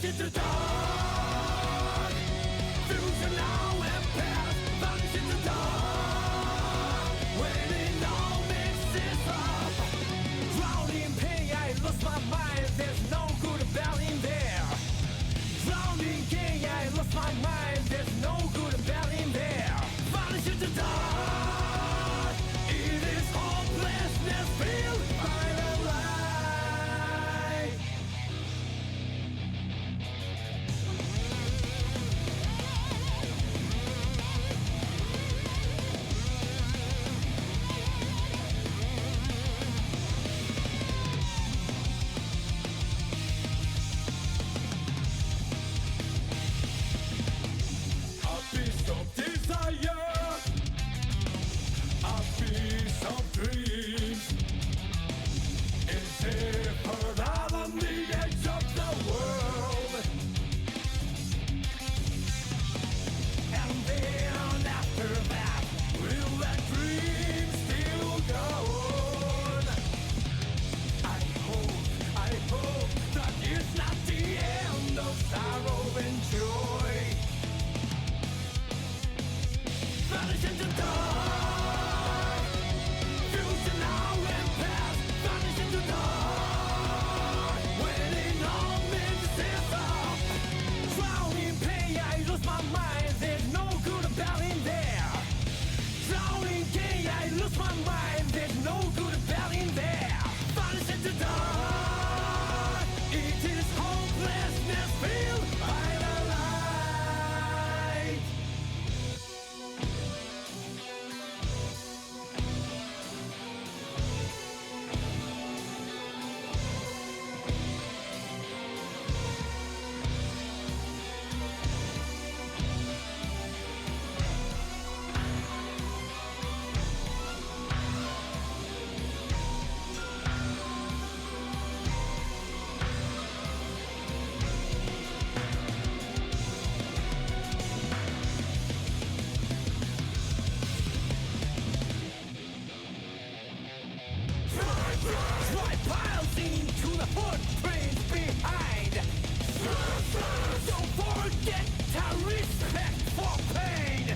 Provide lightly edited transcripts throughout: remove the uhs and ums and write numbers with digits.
vanish into dark. Future now and past vanish into dark. When it all mixes up, drowning in pain, I lost my mind. There's no good about in there. Drowning in pain, I lost my mind. There's no good about in there. Vanish into dark. It is hopelessness filled by the light. A piece of desire, a piece of dreams, is severed out on the edge of the world. And then after that, will that dream still go on? I hope that it's not the end of sorrow and joy. Vanish into dark. Future now and past vanish into dark. When it all mixes up, drowning in pain, I lose my mind. There's no good about in there. Drowning in pain, I lose my mind. There's no good about in there. Vanish into dark. It is hopelessness filled by the light. Dry piles into the footprints behind. Don't forget to respect for pain.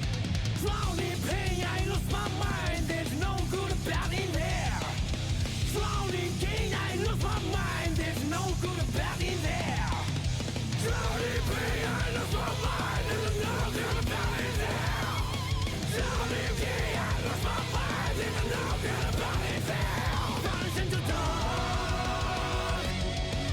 Drowning in pain, I lose my mind. There's no good about in there. Drowning in pain, I lose my mind. There's no good about in there. Drowning in pain, I lose my mind. There's no good about in there. Drowning in pain, I lose my mind. There's no good about in there. Vanish into dark.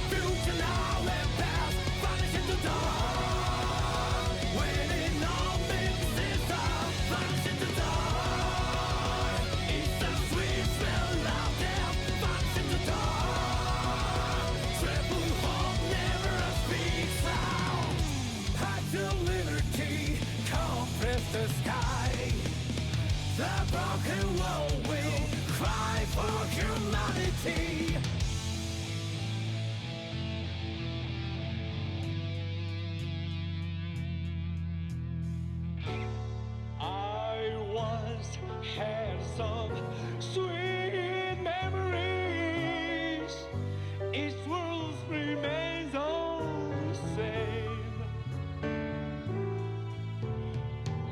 Future now and past vanish into dark. When it all mixes up, vanish into dark. It's the sweet smell of death, vanish into dark. Triple hope never speaks out. Path to liberty, compress the sky. The broken world will cry for humanity. I once had some sweet memories. Each world remains all the same.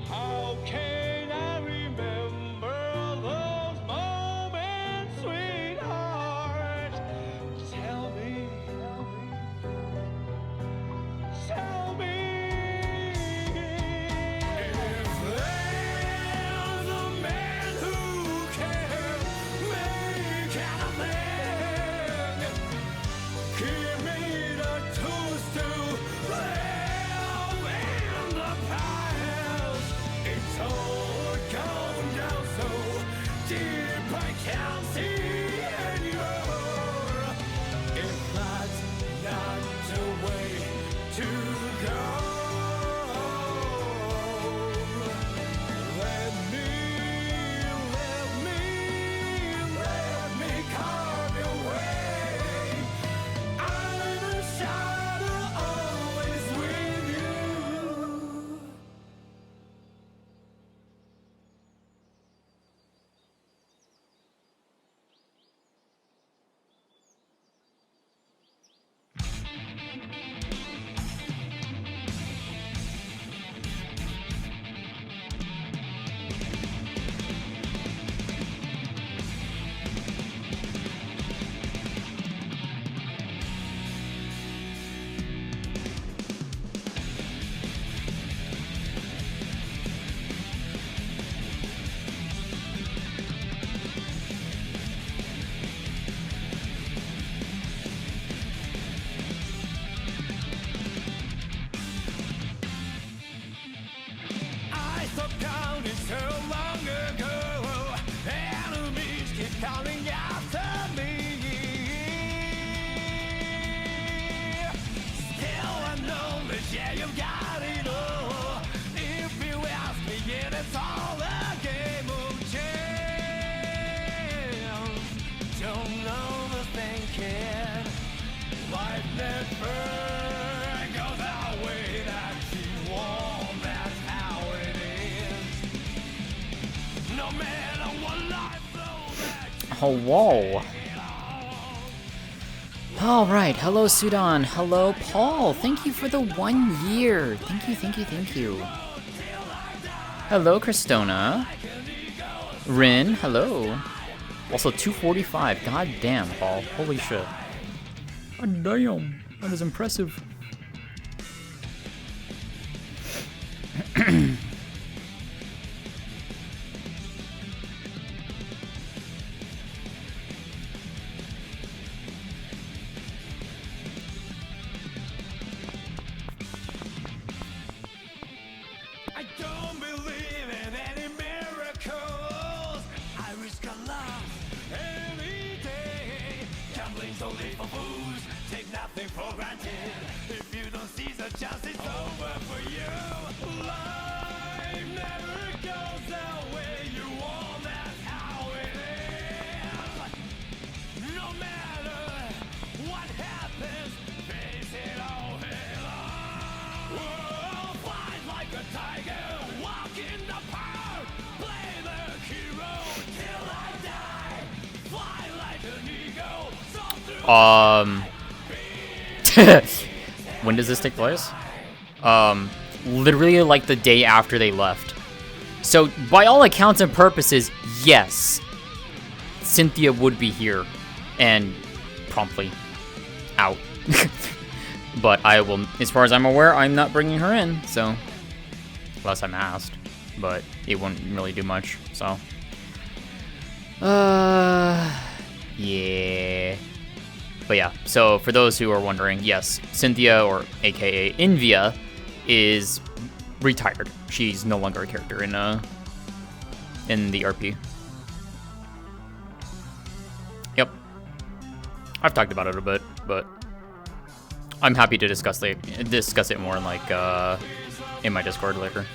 How can I remember those moments, sweetheart? known it so long ago. Enemies keep coming after me. Still acknowledge, yeah, you got it all. If you ask me, yeah, it's all a game of chance. Don't overthink it. Life never goes our way that you want. That's how it is. No matter what life throws at you. Oh, whoa. All right. Hello, Sudan. Hello, Paul. Thank you for the 1 year. Thank you, thank you, thank you. Hello, Christona. Rin, hello. Also, 245. God damn, Paul. Holy shit. God damn. That is impressive. I don't believe in any miracles. I risk a lot every day. Gambling's only for fools. Take nothing for granted. If you don't seize the chance, it's over for you. Life never goes the way you want. That's how it is. No matter what happens, face it all head on. Whoa, fight like a tiger, walk in the park, play the hero till I die. Fly like an eagle, soar through When does this take place? Literally like the day after they left. So, by all accounts and purposes, yes, Cynthia would be here and promptly out. But I will, as far as I'm aware, I'm not bringing her in, so, unless I'm asked, but it won't really do much, so. Yeah. But yeah, so for those who are wondering, yes, Cynthia, or aka Invia, is retired. She's no longer a character in the RP. Yep. I've talked about it a bit, but I'm happy to discuss it more in in my Discord later.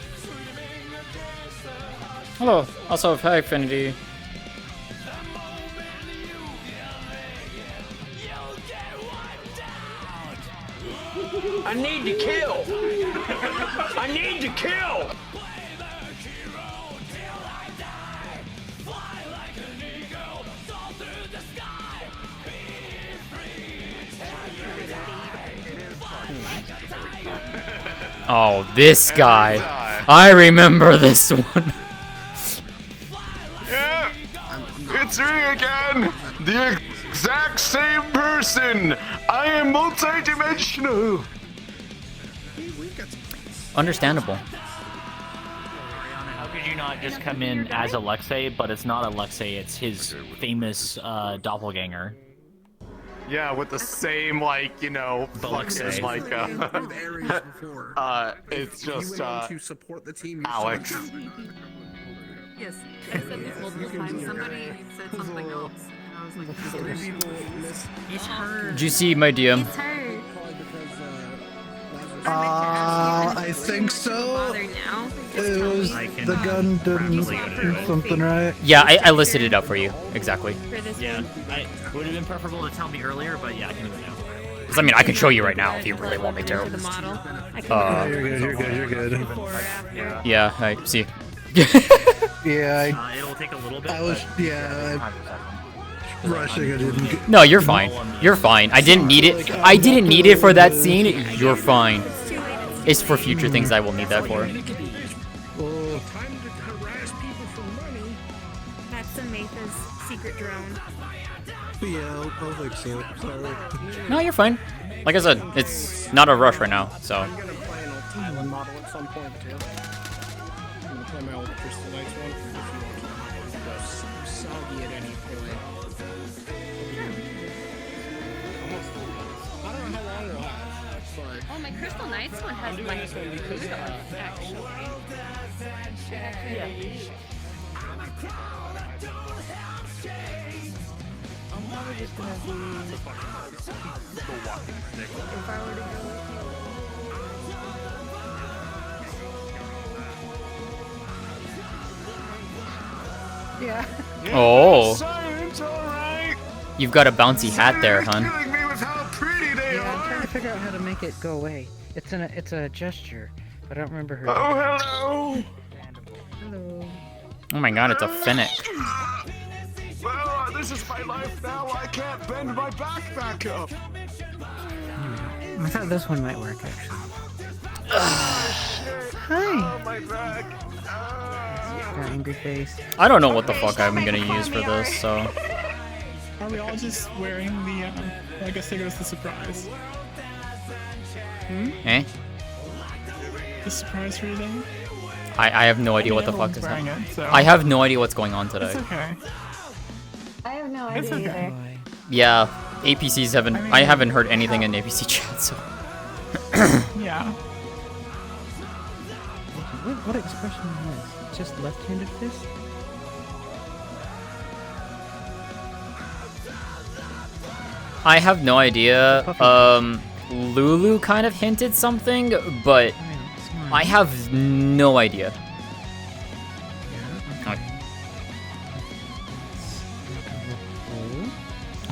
Hello. Also, hi, Affinity. I need to kill! I need to kill! Oh, this guy. I remember this one. Yeah, it's me again! The exact same person! I am multi-dimensional! Understandable. How could you not just come in as Alexei, but it's not Alexei, it's his famous doppelganger. Yeah, with the same, like, you know, Alexei. fucking, it's just, Alex. Yes, I said this multiple times. Somebody said something else, and I was like, it's her. Did you see my DM? It's her. I think so. It was the gun didn't something right. Yeah, I listed it up for you. Exactly. For this Yeah, one. it would have been preferable to tell me earlier, but yeah, I can do it now. Because, I mean, I can show you right now if you really want me For to. the model. I can You're good. before or after. Yeah, I see. Yeah, It'll take a little bit. I was, but yeah, 100%. rushing. I didn't get. No, you're fine. You're fine. I didn't need it. I didn't need it for that scene. You're fine. It's too late. It's for future things I will need that for. Oh, That's Samatha's secret drone. yeah, I'll fix it. Sorry. No, you're fine. Like I said, it's not a rush right now, so. I'm gonna play an Island model at some point too. I'm gonna play my old Crystal Knights one. If you want to go soggy at any point. Almost 4 minutes. I don't know how long we'll have. but Oh, my Crystal Knights one has doing like this one because, food on it, actually. I'm probably just gonna be. If I were to go with yeah. Oh. Science, alright. You've got a bouncy hat there, Science hun. killing me with how pretty they Yeah, I'm are. trying to figure out how to make it go away. It's a gesture, but I don't remember her. Oh, hello. Hello. Oh my god, it's a Finnick. Well, this is my life now. I can't bend my back up. I thought this one might work actually. Hi. Oh, my back. Got angry face. I don't know what the fuck I'm gonna use for this, so. Are we all just wearing the, I guess there goes the surprise. Eh? The surprise for you then? I have no idea what the fuck everyone's is wearing happening. it, so. I have no idea what's going on today. It's okay. I have no It's idea okay. either. Yeah, APCs haven't. I haven't heard anything in APC chat, so. Yeah. What expression is this? Just left-handed fist? I have no idea. Lulu kind of hinted something, but I have no idea.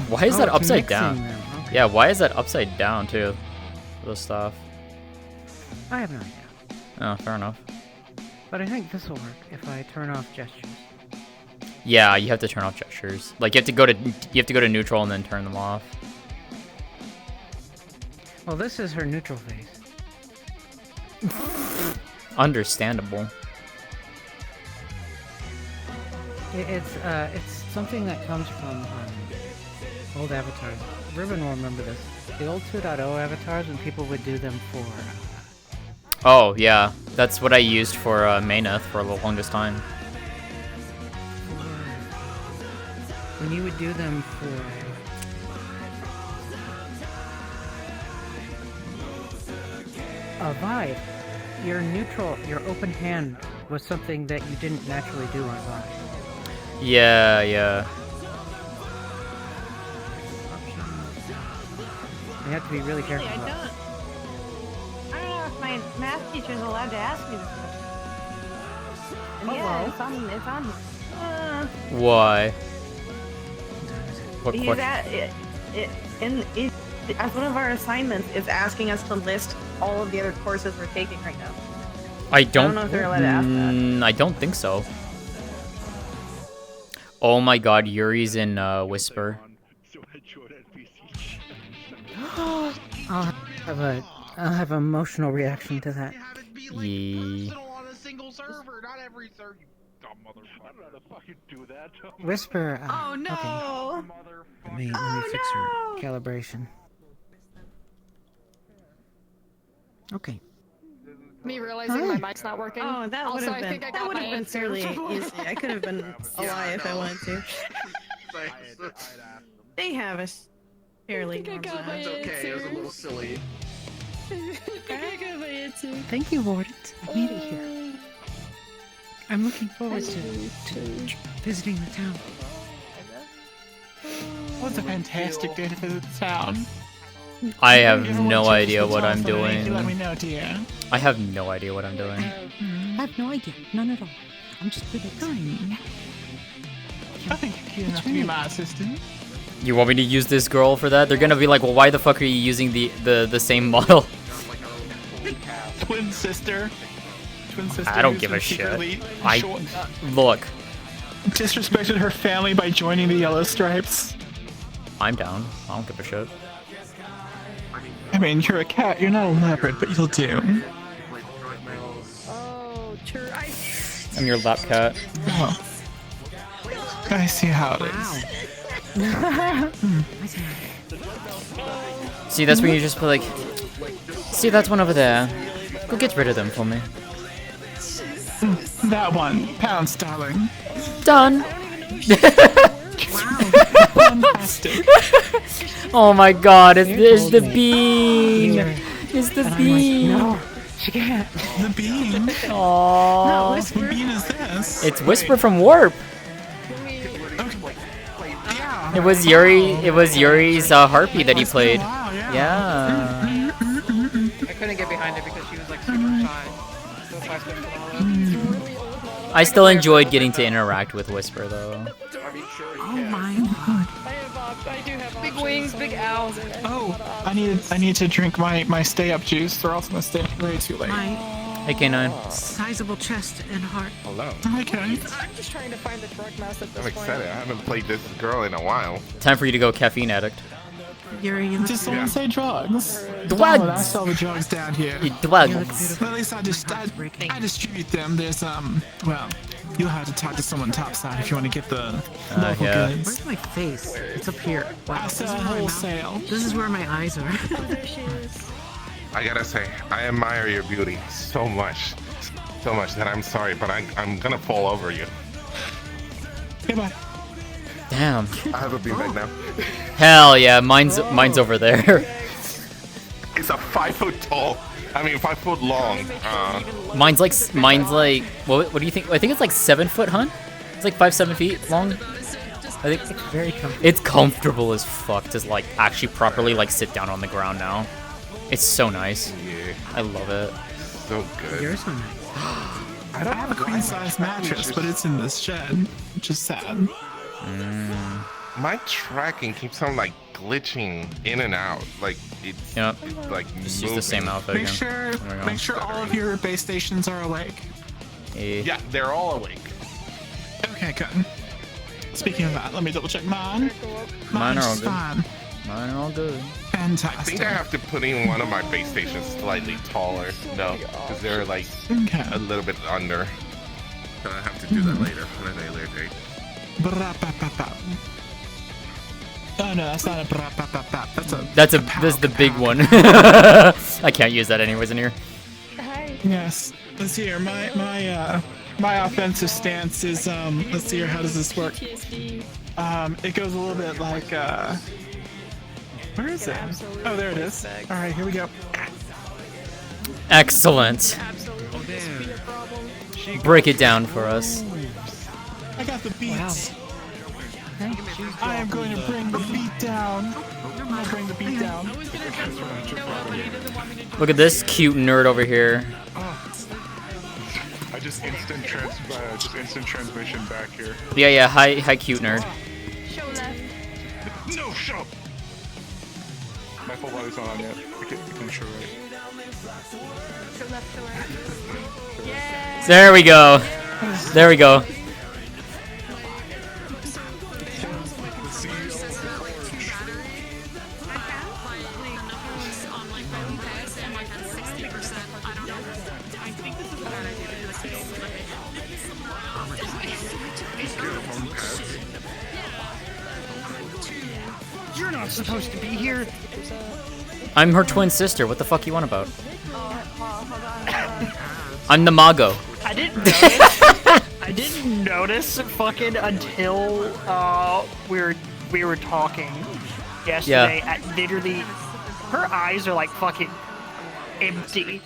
Why is that it's upside mixing down? them, okay. Yeah, why is that upside down too? The stuff. I have no idea. Oh, fair enough. But I think this will work if I turn off gestures. Yeah, you have to turn off gestures. Like you have to go to neutral and then turn them off. Well, this is her neutral face. Understandable. It's something that comes from old avatars. Ribbon will remember this. The old 2.0 avatars, when people would do them for. Oh yeah, that's what I used for Mayneth for the longest time. When you would do them for. A vibe, your neutral, your open hand was something that you didn't naturally do on vibe. Yeah, yeah. You have to be really careful. I about don't know if my math teacher's allowed to ask me this question. And yeah, it's on. Why? What He's question? as one of our assignments is asking us to list all of the other courses we're taking right now. I don't know if they're allowed to ask that. I don't think so. Oh my god, Yuri's in Whisper. I'll have an emotional reaction to that. Yee. Whisper. Oh no! Okay. Let me fix her calibration. Okay. Me realizing my mic's not working. Oh, that would Also, have I been think I got would my have been answer. fairly easy. I could have been a lie if I wanted to. They have us fairly. I got normal. my It's okay, it was a little silly. I got my answer. Thank you, Wardens. I made it here. I'm looking forward to visiting the town. Well, it's a fantastic day to visit the town. I have Everyone no changes idea the what town I'm for the day, doing. you let me know, dear. I have no idea what I'm doing. I have no idea. None at all. I'm just good at going. I think you're cute enough to be my assistant. You want me to use this girl for that? They're gonna be like, well, why the fuck are you using the same model? Twin sister. Twin sister. I don't who's give been a shit. secretly Look, disrespected her family by joining the Yellow Stripes. I'm down. I don't give a shit. I mean, you're a cat, you're not a leopard, but you'll do. Oh, true. I'm your lap cat. Oh. I see how it is. See, that's when you just be like, see, that's one over there. Go get rid of them for me. That one. Pounce, darling. Done. Fantastic. Oh my god, it's the bean. It's the And bean. I'm like, no, she can't. The bean. Aww. No, What Whisper. bean is this? It's Whisper from Warp. Yeah. It was Yuri. It was Yuri's harpy that he played. Wow, Yeah. I couldn't get behind it because she was like super shy. So if I switched to Lala, I still enjoyed getting to interact with Whisper though. Oh my god. big wings, big owls. Oh, I need to drink my stay up juice, or else I'm gonna stay up way too late. My Hey K9. sizable chest and heart. Hello. Okay. I'm just trying to find the correct mouse at this I'm point. excited. I haven't played this girl in a while. Time for you to go caffeine addict. Yuri, you look Did someone say drugs? Drugs. Oh, I sell the drugs down here. Drugs. Well, at least I distribute them. There's well, you'll have to talk to someone topside if you want to get the local yeah. goods. Where's my face? It's up here. Wow. I This sell is where my mouth- wholesale. This is where my eyes are. I gotta say, I admire your beauty so much that I'm sorry, but I'm gonna fall over you. Goodbye. Damn. I have a beanbag now. Hell yeah, mine's over there. It's a 5 foot tall. I mean, 5 foot long. mine's like what do you think? I think it's like 7 foot, huh? It's like 5-7 feet long. I think It's very comfortable. it's comfortable as fuck to like actually properly like sit down on the ground now. It's so nice. Yeah, I love it. so good. You're so nice. I have a queen size mattress, but it's in this shed, which is sad. My tracking keeps on like glitching in and out. Like it's, Yep. it's like Just use the same outfit Make again. sure, There we go. make sure all of your base stations are awake. Yeah, they're all awake. Okay, good. Speaking of that, let me double check mine. Mine are all Mine's good. fine. Mine are all good. I Fantastic. think I have to put in one of my base stations slightly taller. No, because they're like Okay. a little bit under. So I have to do that later on a later date. Bra-pa-pa-pa. Oh no, that's not a bra-pa-pa-pa. That's the big one. I can't use that anyways in here. Yes. Let's see here. My offensive stance is let's see here, how does this work? It goes a little bit like where is it? Oh, there it is. All right, here we go. Excellent. Break it down for us. I got the beats. I am going to bring the beat down. I'm gonna bring the beat down. Look at this cute nerd over here. I just instant transmission back here. Yeah, hi cute nerd. No, shut up. My full body's not on yet. I can show right. There we go. There we go. You're not supposed to be here. I'm her twin sister. What the fuck you want about? I'm the Mago. I didn't notice. I didn't notice fucking until we were talking yesterday. Yeah. At literally, her eyes are like fucking empty.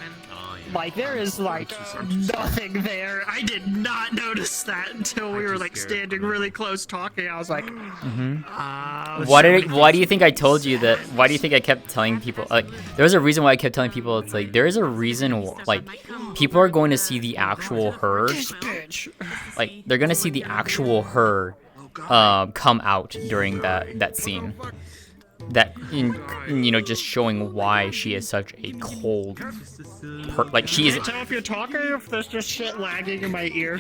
Like there is like nothing there. I did not notice that until we were like standing really close talking. I was like, Why do you think I told you that? Why do you think I kept telling people? Like, there's a reason why I kept telling people. It's like there is a reason. Like, people are going to see the actual her. Like, they're gonna see the actual her, come out during that scene. That just showing why she is such a cold. Like she is. can't tell if you're talking or if there's just shit lagging in my ear.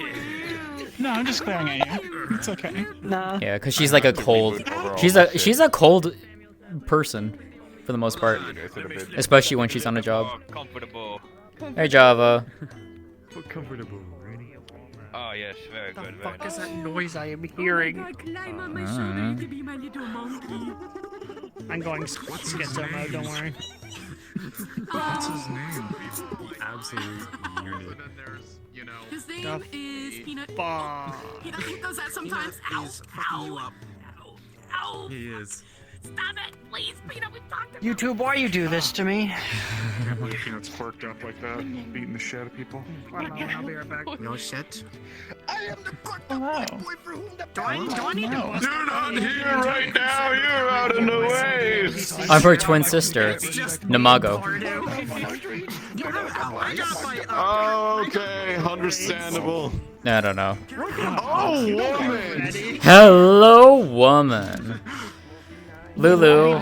No, I'm just glaring at you. It's okay. Nah. Yeah, because she's like a cold. She's a cold person for the most part, especially when she's on a job. Comfortable. Hey Java. Comfortable. Oh yes, very good. The fuck is that noise I am hearing? I'm going schizo mode, don't worry. What's his name? Absolute unit. His name is Peanut. He does that sometimes. Ow, He's fucking you up. ow. He is. Stop it, please, Peanut. We've talked about YouTube, why you do this to me? Can't believe Peanut's quirked up like that, beating the shit out of people. I'll be right back. No shit. I am the quirked up boy for whom the do I need to You're not here right now. You're out in the way. I'm her twin sister, Namago. Oh, okay, understandable. I don't know. Oh, woman. Hello, woman. Lulu.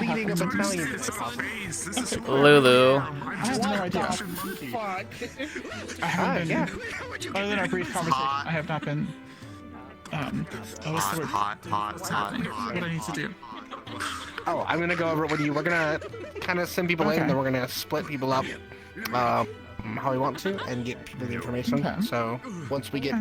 Lulu. I have no idea. I haven't been. Other than our brief conversation, I have not been. What's the word? Hot. What I need to do. Oh, I'm gonna go over it with you. We're gonna kind of send people in, and then we're gonna split people up how we want to, and get people the information. Okay. So once we get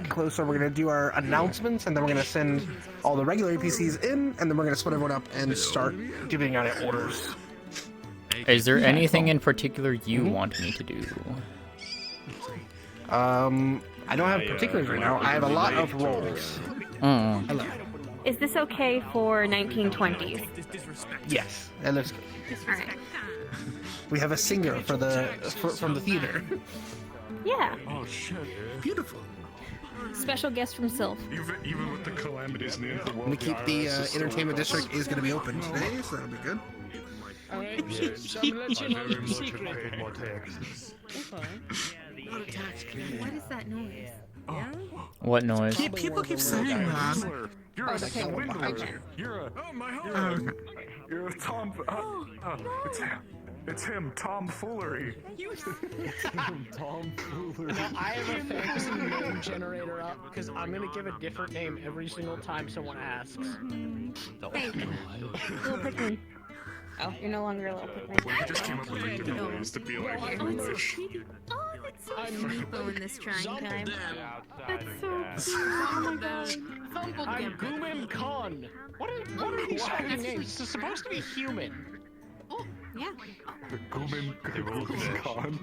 closer, we're gonna do our announcements, and then we're gonna send all the regular NPCs in, and then we're gonna split everyone up and start giving out orders. Is there anything in particular you want me to do? I don't have particulars right now. I have a lot of roles. Hello. Is this okay for 1920s? Yes, that looks good. Alright. We have a singer from the theater. Yeah. Oh shit. Beautiful. Special guest from Sylph. Even with the calamities near the world. We keep the entertainment district is going to be open today, so that'll be good. What is that noise? Yeah? What noise? People keep saying that. You're a swindler. You're a. Oh my God. You're a Tom. It's him, tomfoolery. Tomfoolery. Now, I have a fantasy name generator up because I'm gonna give a different name every single time someone asks. Hey, little Pikmin. Oh, you're no longer a little Pikmin. We just came up with different ways to be like English. Oh, that's so Meepo in this trying time. That's so cute. Oh my god. I'm Gumim Khan. What are these fucking names? This is supposed to be human. Oh, yeah. Gumim Khan.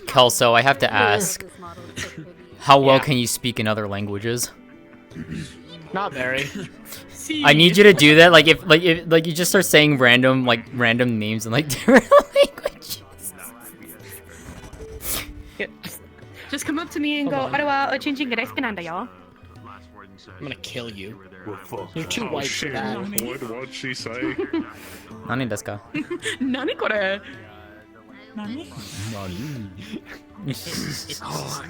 Kelso, I have to ask, how well can you speak in other languages? Not very. I need you to do that. Like if you just start saying random names in like different languages. Just come up to me and go, "Arawa o chinchin ga desu nanda yo." I'm gonna kill you. You're You're too white for that. What'd she say? Nani desu ka? Nani kore?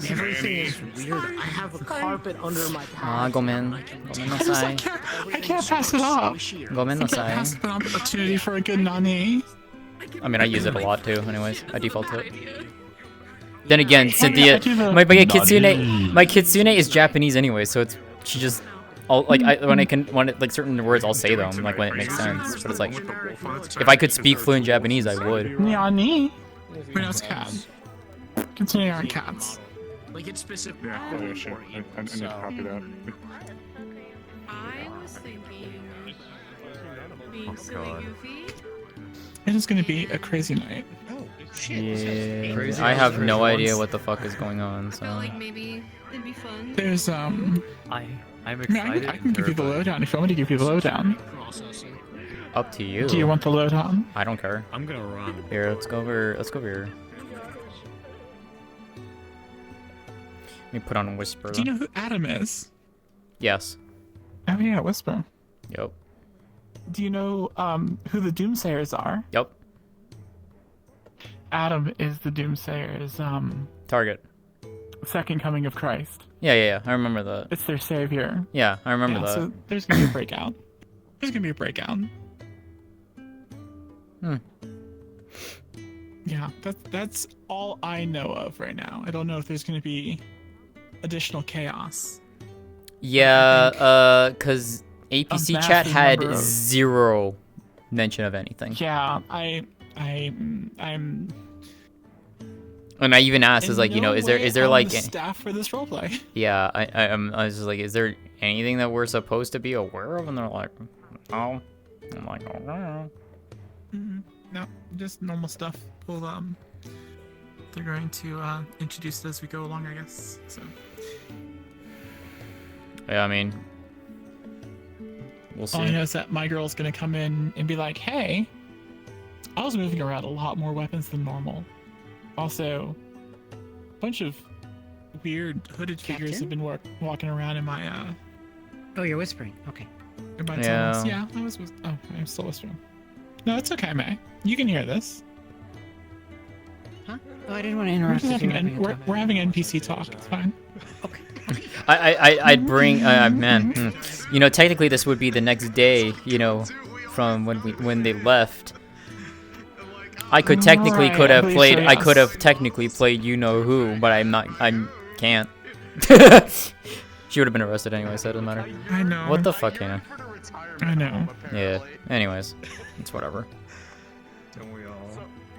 Everything is weird. I have a carpet under my Ah, gomen. Gomen I can't pass it up. Gomen I can't pass the opportunity for a good nani. I mean, I use it a lot too. Anyways, I default to it. Then again, Cynthia, my kitsune is Japanese anyway, so she just. When certain words, I'll say them like when it makes sense. But it's like, if I could speak fluent Japanese, I would. Nani? Who knows cats? Continue on cats. Like it's specific. Yeah, I need to copy that. I was thinking being silly goofy. It is going to be a crazy night. Oh, Yeah, I have no idea what the fuck is going on. So. Like maybe it'd be fun. There's I'm excited. I can give you the lowdown if you want me to give you the lowdown. Up to you. Do you want the lowdown? I don't care. I'm gonna run. Here, let's go over here. Let me put on a whisper. Do you know who Adam is? Yes. Oh yeah, whisper. Yep. Do you know who the Doomsayers are? Yep. Adam is the Doomsayers Target. second coming of Christ. Yeah. I remember that. It's their savior. Yeah, I remember that. So there's gonna be a breakout. Yeah, that's all I know of right now. I don't know if there's gonna be additional chaos. Yeah, cause APC chat massive had number of- 0 mention of anything. Yeah, I'm. And I even asked, is like, you know, is there like the staff for this roleplay? Yeah, I was just like, is there anything that we're supposed to be aware of? And they're like, oh. I'm like, oh. No, just normal stuff. We'll they're going to introduce it as we go along, I guess. So. Yeah, I mean, we'll All I see. know is that my girl's gonna come in and be like, "Hey, I was moving around a lot more weapons than normal. Also, a bunch of weird hooded figures have been walking around in my Oh, you're whispering. Okay. in my Yeah. tunnels." Yeah, oh, I'm still whispering. No, it's okay, May. You can hear this. Huh? Oh, I didn't want to We're, interrupt. just if you having were having a we're having NPC talk. It's fine. I'd bring man. You know, technically this would be the next day. You know, from when they left. I could technically Right, could I have believe played. so, I could yes. have technically played you know who, but I'm not. I can't. She would have been arrested anyway, so it doesn't matter. I know. What the fuck, Hannah? I know. Yeah. Anyways, it's whatever.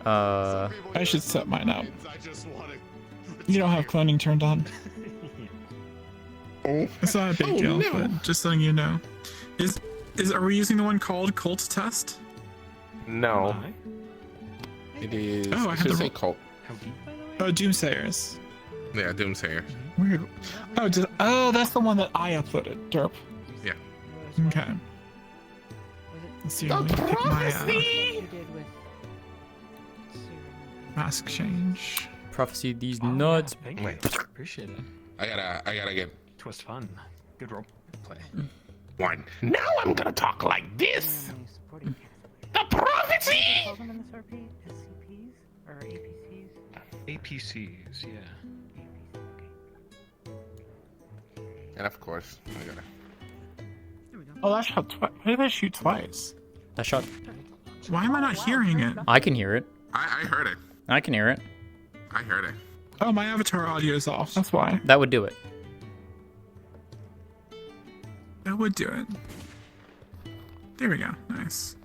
I should set mine up. You don't have cloning turned on. It's not a big deal, but just letting you know. Are we using the one called Cult Test? No. It is. Oh, I it had should the say wrong- cult. Oh, Doomsayers. Yeah, Doomsayer. Weird. Oh, that's the one that I uploaded. Derp. Yeah. Okay. Let's see. Let me pick my mask change. Prophecy these nuts. Wait. Appreciate it. I gotta get Twist fun. Good role play. one. Now I'm gonna talk like this. The prophecy. Or APCs? APCs, yeah. And of course, I gotta. Oh, that shot twice. Why did I shoot twice? That shot. Why am I not hearing it? I can hear it. I heard it. I can hear it. I heard it. Oh, my avatar audio is off. That's why. That would do it. That would do it. There we go. Nice.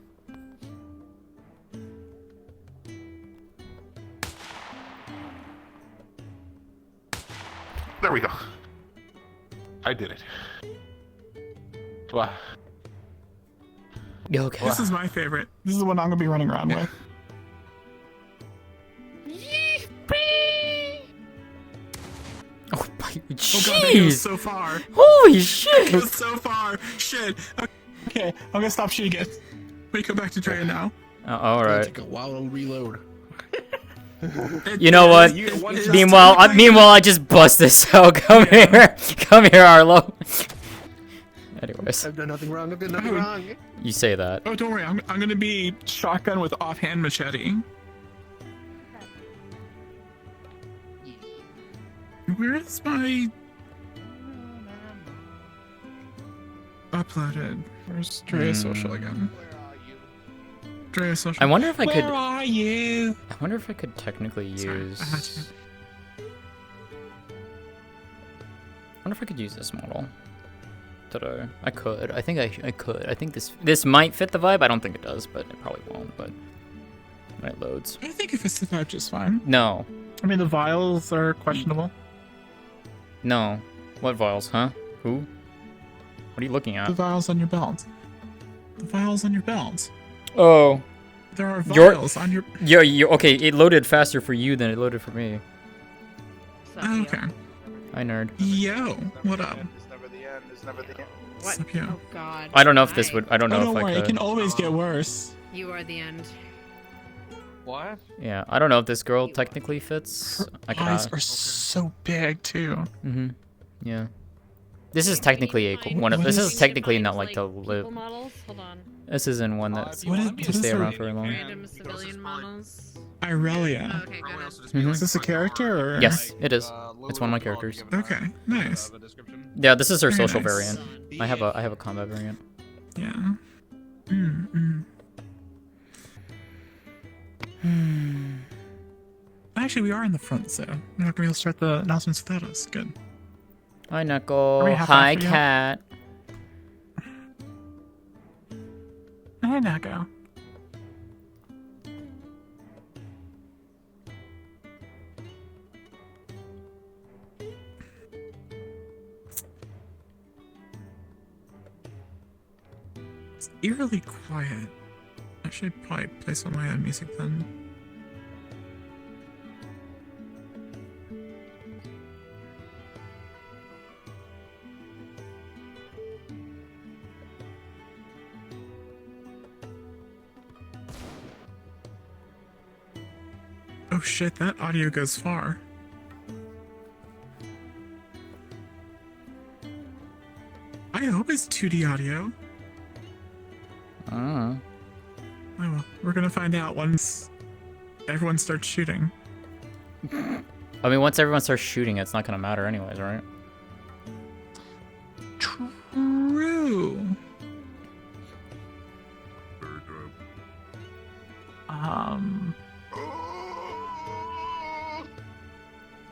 There we go. I did it. Wow. Okay. This is my favorite. This is the one I'm gonna be running around with. Oh my Oh god, that goes jeez. so far. Holy That shit. goes so far. Shit. Okay, I'm gonna stop shooting it. Wait, go back to Drea now. All right. Take a while to reload. You know what? Meanwhile, I just bust this out. Come here, Arlo. Anyways, I've done nothing wrong. I've done nothing wrong. you say that. Oh, don't worry. I'm gonna be shotgun with offhand machete. Where is my uploaded? Where's Drea social again? Drea social. I wonder if I could. Where are you? I wonder if I could technically use. I had to. I wonder if I could use this model. I could. I think I could. I think this might fit the vibe. I don't think it does, but it probably won't. But when it loads. I think if it's the vibe, just fine. No. I mean, the vials are questionable. No. What vials, huh? Who? What are you looking The at? vials on your belt. The vials on your belt. Oh. There are vials on your. Yeah, okay, it loaded faster for you than it loaded for me. Okay. Hi, nerd. Yo, what up? What? Sup, yo? Oh god. I don't know if this would. I don't know Oh, don't if worry, I it could. can always get worse. You are the end. What? Yeah, I don't know if this girl technically fits. I could Eyes ask. are so big too. Mhm. Yeah. This is technically one of. This is technically not like to live. People models? Hold on. This isn't one that's What to is stay her- around very long. Random civilian models. Irelia. Okay, go ahead. Mhm. Is this a character or? Yes, it is. It's one of my characters. Okay, nice. Yeah, this is her Very social nice. variant. I have a combat variant. Yeah. Actually, we are in the front, so we're not gonna be able to start the announcements without us. Good. Hi, Are Knuckle. we half Hi, off yet? cat. Hey, Nako. It's eerily quiet. I should probably play some of my own music then. Oh shit, that audio goes far. I hope it's 2D audio. Oh well, we're gonna find out once everyone starts shooting. I mean, once everyone starts shooting, it's not gonna matter anyways, right? True.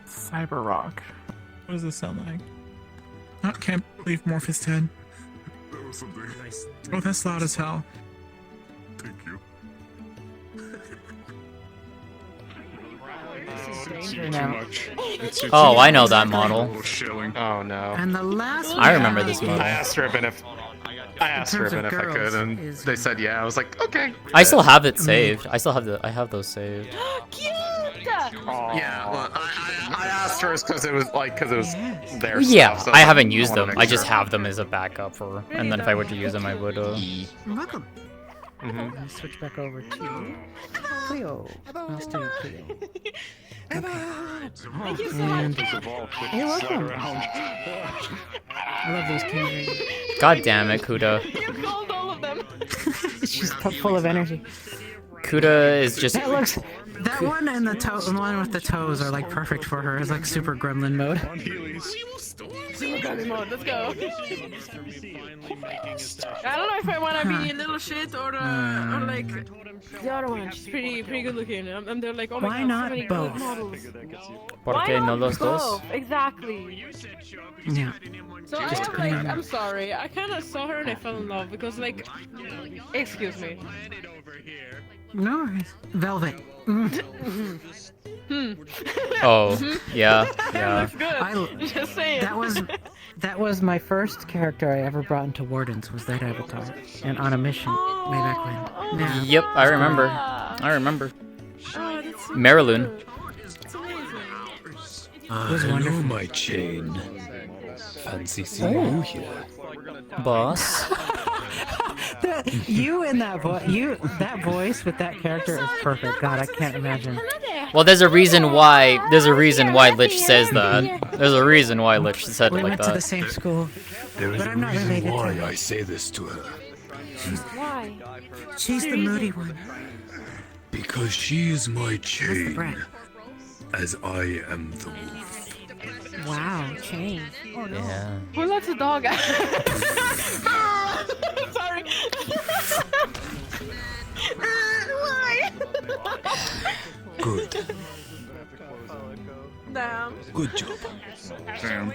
Cyber Rock. What does this sound like? I can't believe Morpheus dead. That was something. Oh, that's loud as hell. Thank you. Oh, I know that model. Oh no. And the last one. I remember this model. I asked Ribbon if I could, and they said yeah. I was like, okay. I still have it saved. I still have I have those saved. Yeah, well, I asked hers because it was their Yeah, stuff. So I haven't used wanted them. to I make just sure. have them as a backup for, and then if I were to use them, I would. Welcome. Let's switch back over to Cleo. I'll stay with Cleo. Thank you so And much. you're welcome. I love those king. God damn it, Kuda. You called all of them. She's full of energy. Kuda is just. That looks. That one and the one with the toes are like perfect for her. It's like super gremlin mode. Super gremlin mode. Let's go. I don't know if I want to be a little shit or like the other one. She's pretty good looking. And they're like, oh my Why god, not so many both? good models. ¿Por Why qué not no los dos? both? Exactly. Yeah. So I have like, I'm sorry. I kind of saw her and I fell in love because like, excuse me. No worries. Velvet. Oh, yeah, yeah. Looks good. Just saying. That was my first character I ever brought into Wardens. Was that avatar, and on a mission way back when. Yeah. Yep, I remember. I remember. Oh, that's so Marilyn. It's amazing. Hello, my chain. Fancy seeing you here. Boss. You and that voice with that character is perfect. God, I can't imagine. Well, there's a reason why. There's a reason why Lich says that. There's a reason why Lich said We it like went to the that. same school, There is but a I'm not reason related why to her. I say this to her. Why? She's the moody one. Because she is my chain, Brett. as I am the wolf. Wow, chain. Oh no. Yeah. Who lets a dog out? Sorry. Why? Good. Damn. Good job. Damn.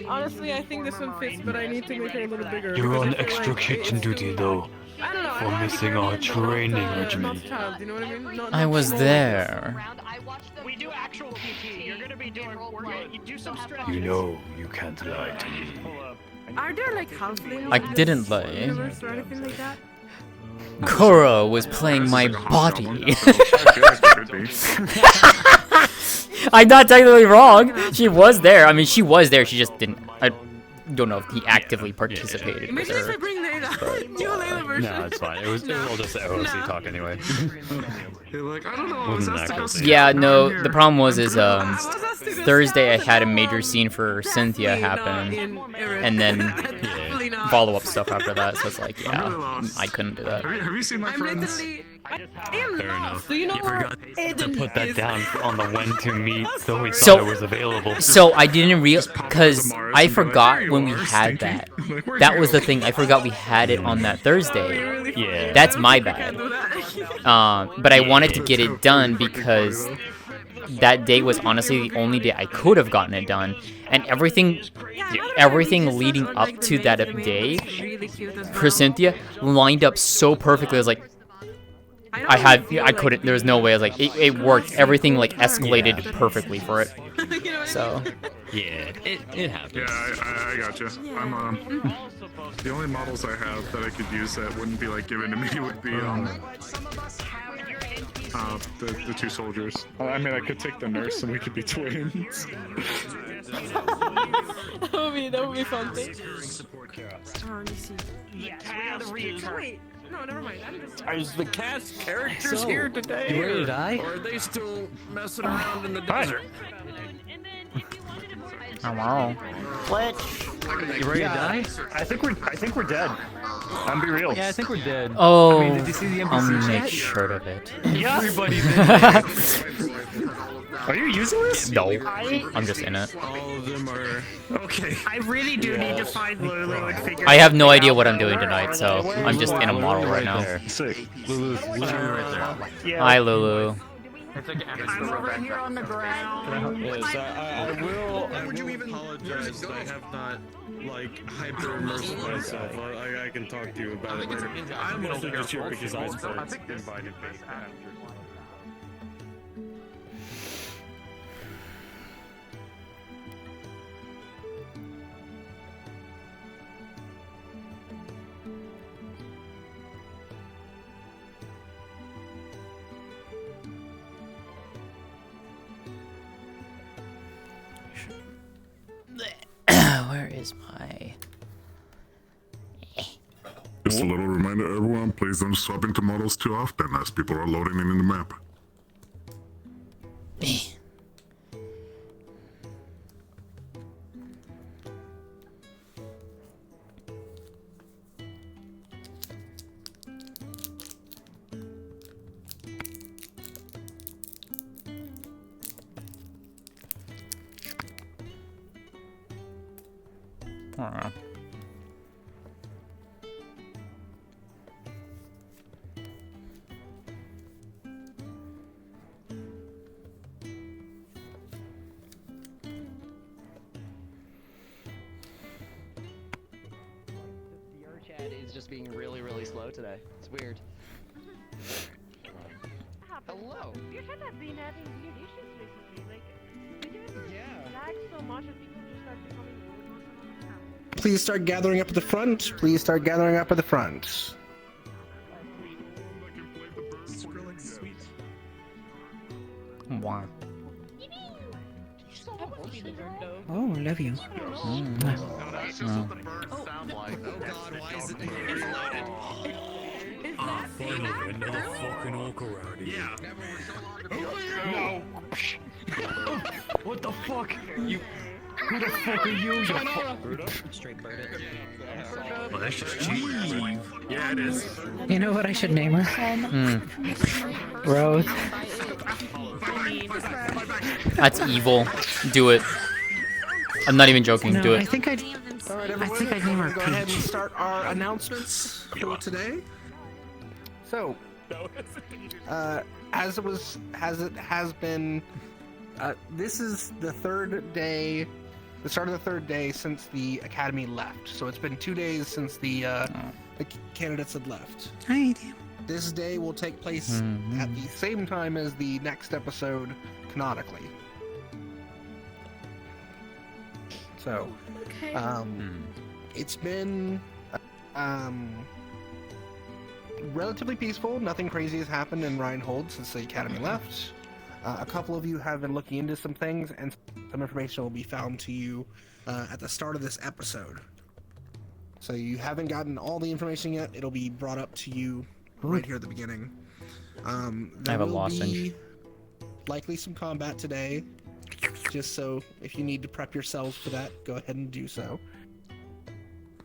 Honestly, I think this one fits, but I need to make it a little bigger. You're because on I feel extra like kitchen duty, though. I don't know. For missing our training regimen. Child, you know what I mean? I was there. We do actual PT. You're gonna be doing. You do some stretches. You know you can't lie to me. Are there like halflings? I in didn't this lie. universe or anything like that? Korra was playing my body. I'm not technically wrong. She was there. I mean, she was there. She just didn't. I don't know if he actively participated with Imagine if I her. bring Layla. New Layla version. No, it's fine. It was all just OOC talk anyway. You're like, I don't know. I was asked to go see Yeah, it. Now no. I'm here. The problem was Thursday I had a major scene for Cynthia happen, and then follow-up stuff after that. So it's like, yeah, I couldn't do that. Have you seen my friends? I am Fair lost. enough. Do you know You where forgot to Aiden put that is? down on the when to meet, so we So- thought it was available. So I didn't because I forgot when we had that. That was the thing. I forgot we had it on that Thursday. Yeah. That's my bad. But I wanted to get it done because that day was honestly the only day I could have gotten it done, and everything leading up to that day for Cynthia lined up so perfectly. I was like, I couldn't. There was no way. I was like, it worked. Everything like escalated perfectly for it. So. Yeah, it happens. Yeah, I got you. I'm the only models I have that I could use that wouldn't be like given to me would be the two soldiers. I mean, I could take the nurse and we could be twins. that would be fun. Yeah, the reoccurring. No, never mind. I'm just. Is the cast characters So, here today? you ready to die? Or are they still messing around in the desert? Hello. Glitch. You ready to die? I think we're dead. I'm be real. Yeah, I think we're dead. Oh, I mean, did you see the I'll NPCs make yet? sure of it. Yeah. Everybody's in there. Are you using this? No, I'm just in it. All of them are. Okay. I really do need to find Lulu and figure I have no something idea out what I'm though. doing tonight, so I'm just in a model right now. Sick. Lulu's right there. Yeah. Hi, Lulu. I'm over here on the ground. Yes, I will apologize that I have not, like, hyper-immersed myself. I can talk to you about it later. I'm also just here because Iceberg invited me. Where is my... Just a little reminder, everyone, please don't swap into models too often as people are loading in the map. Huh. Your chat is just being really, really slow today. It's weird. Hello. Your chat has been having weird issues recently. Like, did you ever lag so much that people just start becoming rude? Please start gathering up at the front. Please start gathering up at the front. Wow. Oh, I love you. Finally, another fucking orc around here. No. What the fuck? You. Who the fuck are you? Straight bird it. Well, that's just cheap. Yeah, it is. You know what I should name her? Rose. That's evil. Do it. I'm not even joking. No, Do it. I think I'd All right, everyone. I think I'd name her Go ahead and Peach. start our announcements for today. So, as it has been, this is the third day, the start of the third day since the academy left. So it's been 2 days since the candidates had left. Hi. This day will take place at the same time as the next episode, canonically. So, it's been relatively peaceful. Nothing crazy has happened in Reinhold since the academy left. A couple of you have been looking into some things, and some information will be found to you at the start of this episode. So you haven't gotten all the information yet. It'll be brought up to you right here at the beginning. I There have a will lozenge. be likely some combat today, just so if you need to prep yourselves for that, go ahead and do so.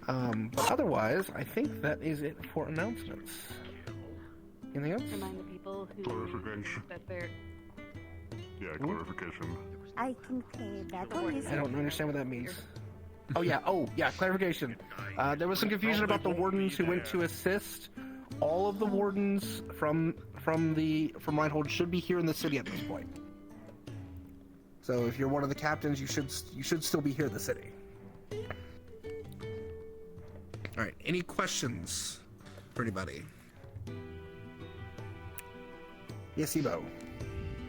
But otherwise, I think that is it for announcements. Anything else? Remind the people who Clarification. that they're. Yeah, clarification. I can pay that one. I don't understand what that means. Oh yeah, clarification. There was some confusion about the wardens who went to assist. All of the wardens from Reinhold should be here in the city at this point. So if you're one of the captains, you should still be here in the city. All right. Any questions for anybody? Yes, Ebo.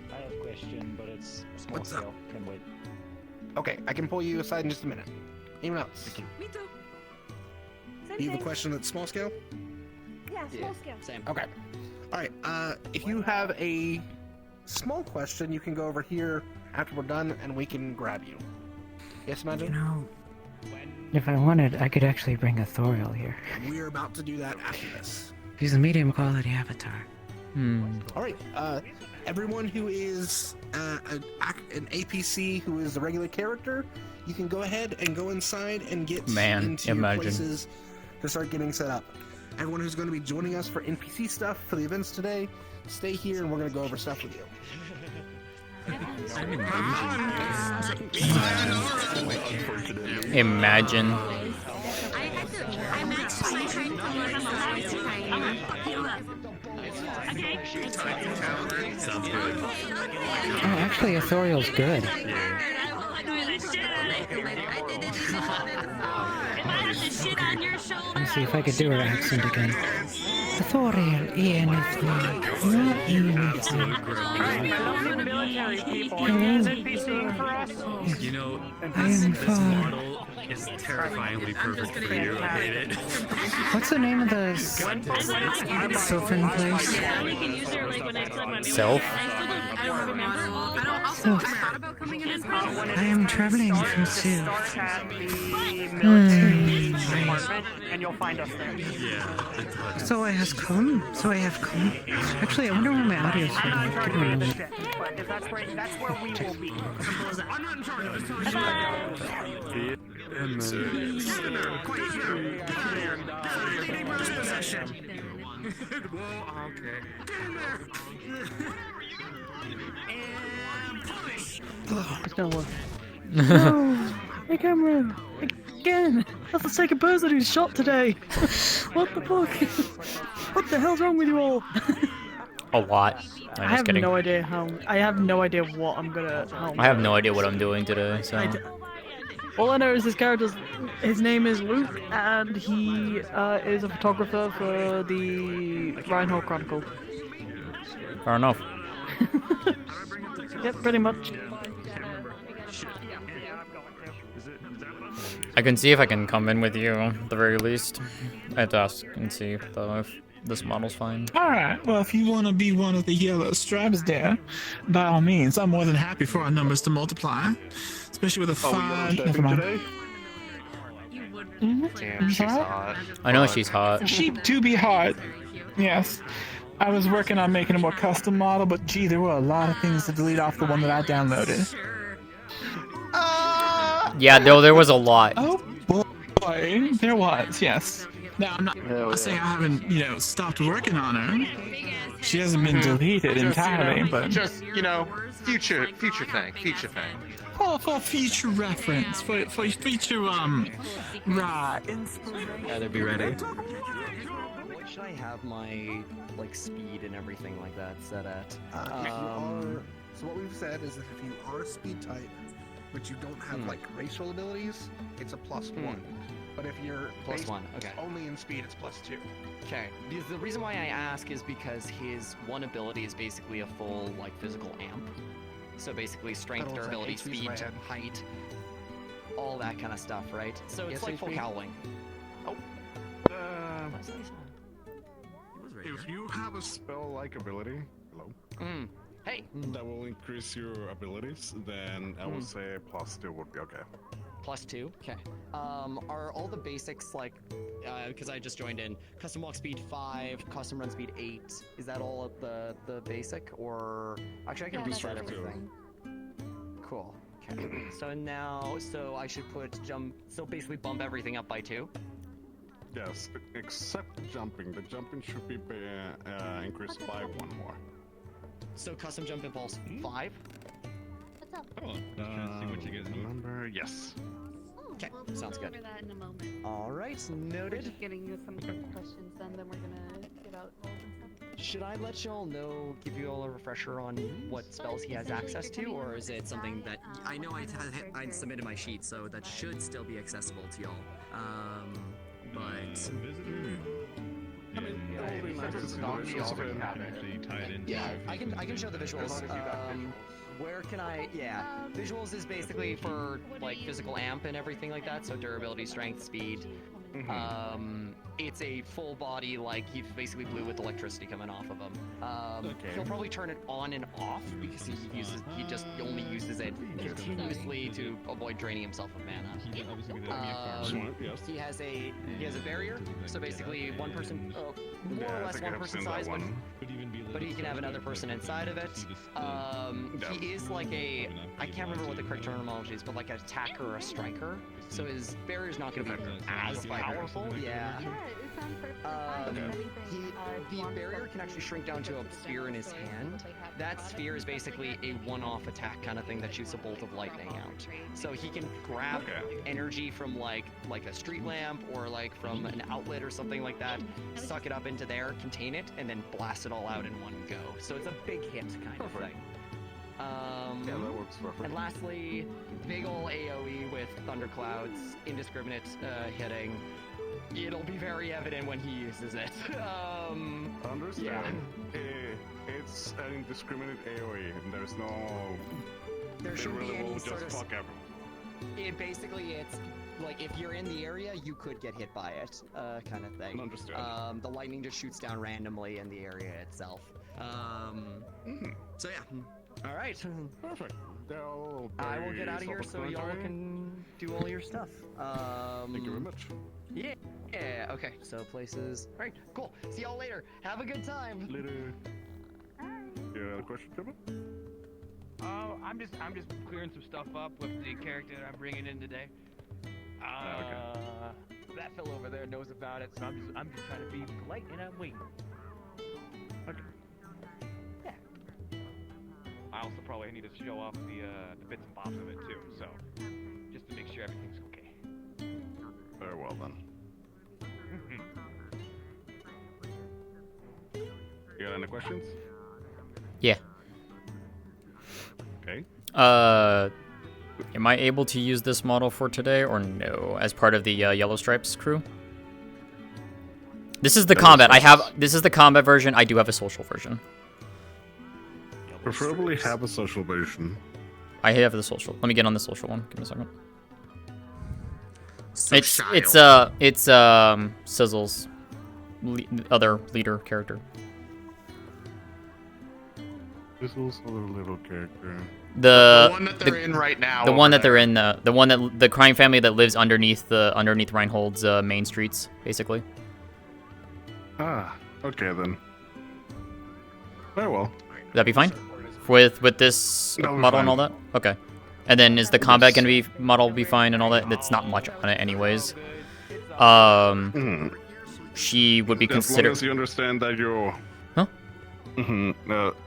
I have a question, but it's small What's up? scale. Can wait. Okay, I can pull you aside in just a minute. Anyone else? Me too. Do you have a question that's small scale? Yeah, small scale. Same. Okay. All right. If you have a small question, you can go over here after we're done, and we can grab you. Yes, Imagine? You know, if I wanted, I could actually bring a Thoriel here. We're about to do that after this. He's a medium quality avatar. All right. Everyone who is an APC who is a regular character, you can go ahead and go inside and get into your places to start getting set up. Everyone who's going to be joining us for NPC stuff for the events today, stay here and we're going to go over stuff with you. Imagine. Sounds good. Oh, actually, Authorial's good. Let's see if I could do her accent again. Authorial, Ian with me. Not Ian with me. You know, I am this far. model is terrifyingly perfect for you. I hate it. What's the name of the Sylvan place? Self? Self. I am traveling from Self. And you'll find us there. Yeah. So I have come. Actually, I wonder where my audio is from. I'm not in charge of this shit, but if that's where we will be. I'm not in charge of this. It's gonna work. No! My camera! Again! That's the second person who's shot today! What the fuck? What the hell's wrong with you all? A lot. I have no idea how. I have no idea what I'm gonna. I have no idea what I'm doing today, so. All I know is his name is Luke, and he is a photographer for the Reinhold Chronicle. Fair enough. Yep, pretty much. I can see if I can come in with you, at the very least. I have to ask and see though if this model's fine. Alright, well, if you want to be one of the yellow stripes there, by all means, I'm more than happy for our numbers to multiply. Especially with a 5. Never mind. Damn, she's hot. I know she's hot. She do be hot. Yes. I was working on making a more custom model, but gee, there were a lot of things to delete off the one that I downloaded. Yeah, no, there was a lot. Oh boy, there was, yes. Now, I'm not saying I haven't, stopped working on her. She hasn't been deleted entirely, but... Just, future thing. Oh, for future reference, for future, right. Gotta be ready. What should I have my, speed and everything like that set at? So what we've said is that if you are speed type, but you don't have racial abilities, it's a +1. But if you're +1, okay. Only in speed, it's +2. Okay. The reason why I ask is because his one ability is basically a full physical amp. So basically strength, durability, speed, height, all that kind of stuff, right? So it's like full howling. Oh. If you have a spell-like ability, Hey! That will increase your abilities, then I would say +2 would be okay. +2? Okay. Are all the basics because I just joined in, custom walk speed 5, custom run speed 8, is that all of the basic, or... Actually, I can restart everything. Cool. Okay. So I should put so basically bump everything up by 2? Yes, except jumping. The jumping should be increased by 1 more. So custom jump impulse 5? What's up? Oh, see what you guys remember. Yes. Okay, We'll sounds go good. over that in a moment. Alright, We're noted. just getting you some quick questions done, then we're gonna get out all the stuff. Should I let y'all know, give you all a refresher on what spells he has access to, or is it something that I know I submitted my sheet, so that should still be accessible to y'all. But yeah, I can show the visuals. Where can I? Yeah, visuals is basically for physical amp and everything like that. So durability, strength, speed. It's a full body, like he's basically blue with electricity coming off of him. He'll probably turn it on and off because he only uses it continuously to avoid draining himself of mana. He has a barrier, so basically one person, more or less one person size, but he can have another person inside of it. He is like I can't remember what the correct terminology is, but like an attacker or a striker. So his barrier is not going to be as powerful. Yeah. The barrier can actually shrink down to a sphere in his hand. That sphere is basically a one-off attack kind of thing that shoots a bolt of lightning out. So he can grab energy from like a street lamp or like from an outlet or something like that, suck it up into there, contain it, and then blast it all out in one go. So it's a big hit kind of thing. Yeah, that works perfect. And lastly, big ol' AoE with thunderclouds, indiscriminate hitting. It'll be very evident when he uses it. Understand. It's an indiscriminate AoE. There's no. There shouldn't be any just sort of. fuck everyone. It's like if you're in the area, you could get hit by it, kind of thing. Understood. The lightning just shoots down randomly in the area itself. So yeah. All right. Perfect. I will get out of here so y'all can do all your stuff. Thank you very much. Yeah. Yeah. Okay. So places. All right. Cool. See y'all later. Have a good time. Later. You have a question, Trevor? Oh, I'm just clearing some stuff up with the character that I'm bringing in today. That fellow over there knows about it, so I'm just trying to be polite and I'm waiting. Okay. Yeah. I also probably need to show off the bits and bobs of it too, so just to make sure everything's okay. Very well then. You got any questions? Yeah. Okay. Am I able to use this model for today or no? As part of the Yellow Stripes crew? This is the combat. This is the combat version. I do have a social version. Preferably have a social version. I have the social. Let me get on the social one. Give me a second. So It's Sizzle's other leader character. Sizzle's other little character. The one that they're in right now. The one that they're in. The one that the crime family that lives underneath Reinhold's main streets, basically. Ah, okay then. Very well. Would that be fine? With this model and all that? Okay. And then is the combat gonna be model be fine and all that? That's not much on it anyways. She would be considered. As long as you understand that you. Huh?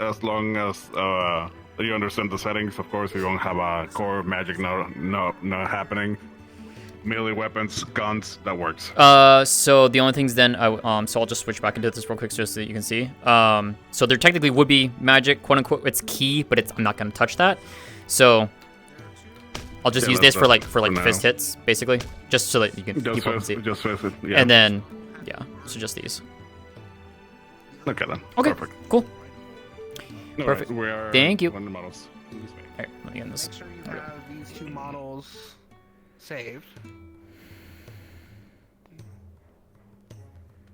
As long as you understand the settings, of course, you don't have a core magic no happening. Melee weapons, guns, that works. So the only things then, so I'll just switch back into this real quick just so that you can see. So there technically would be magic, quote unquote. It's key, but I'm not gonna touch that. So I'll just use this for fist hits, basically, just so that you can people can see. Just fist it, yeah. And then, yeah, so just these. Okay then. Okay. Perfect. Cool. Perfect. We are Thank you. on the models. Alright, let me end this. Make sure you have these two models saved.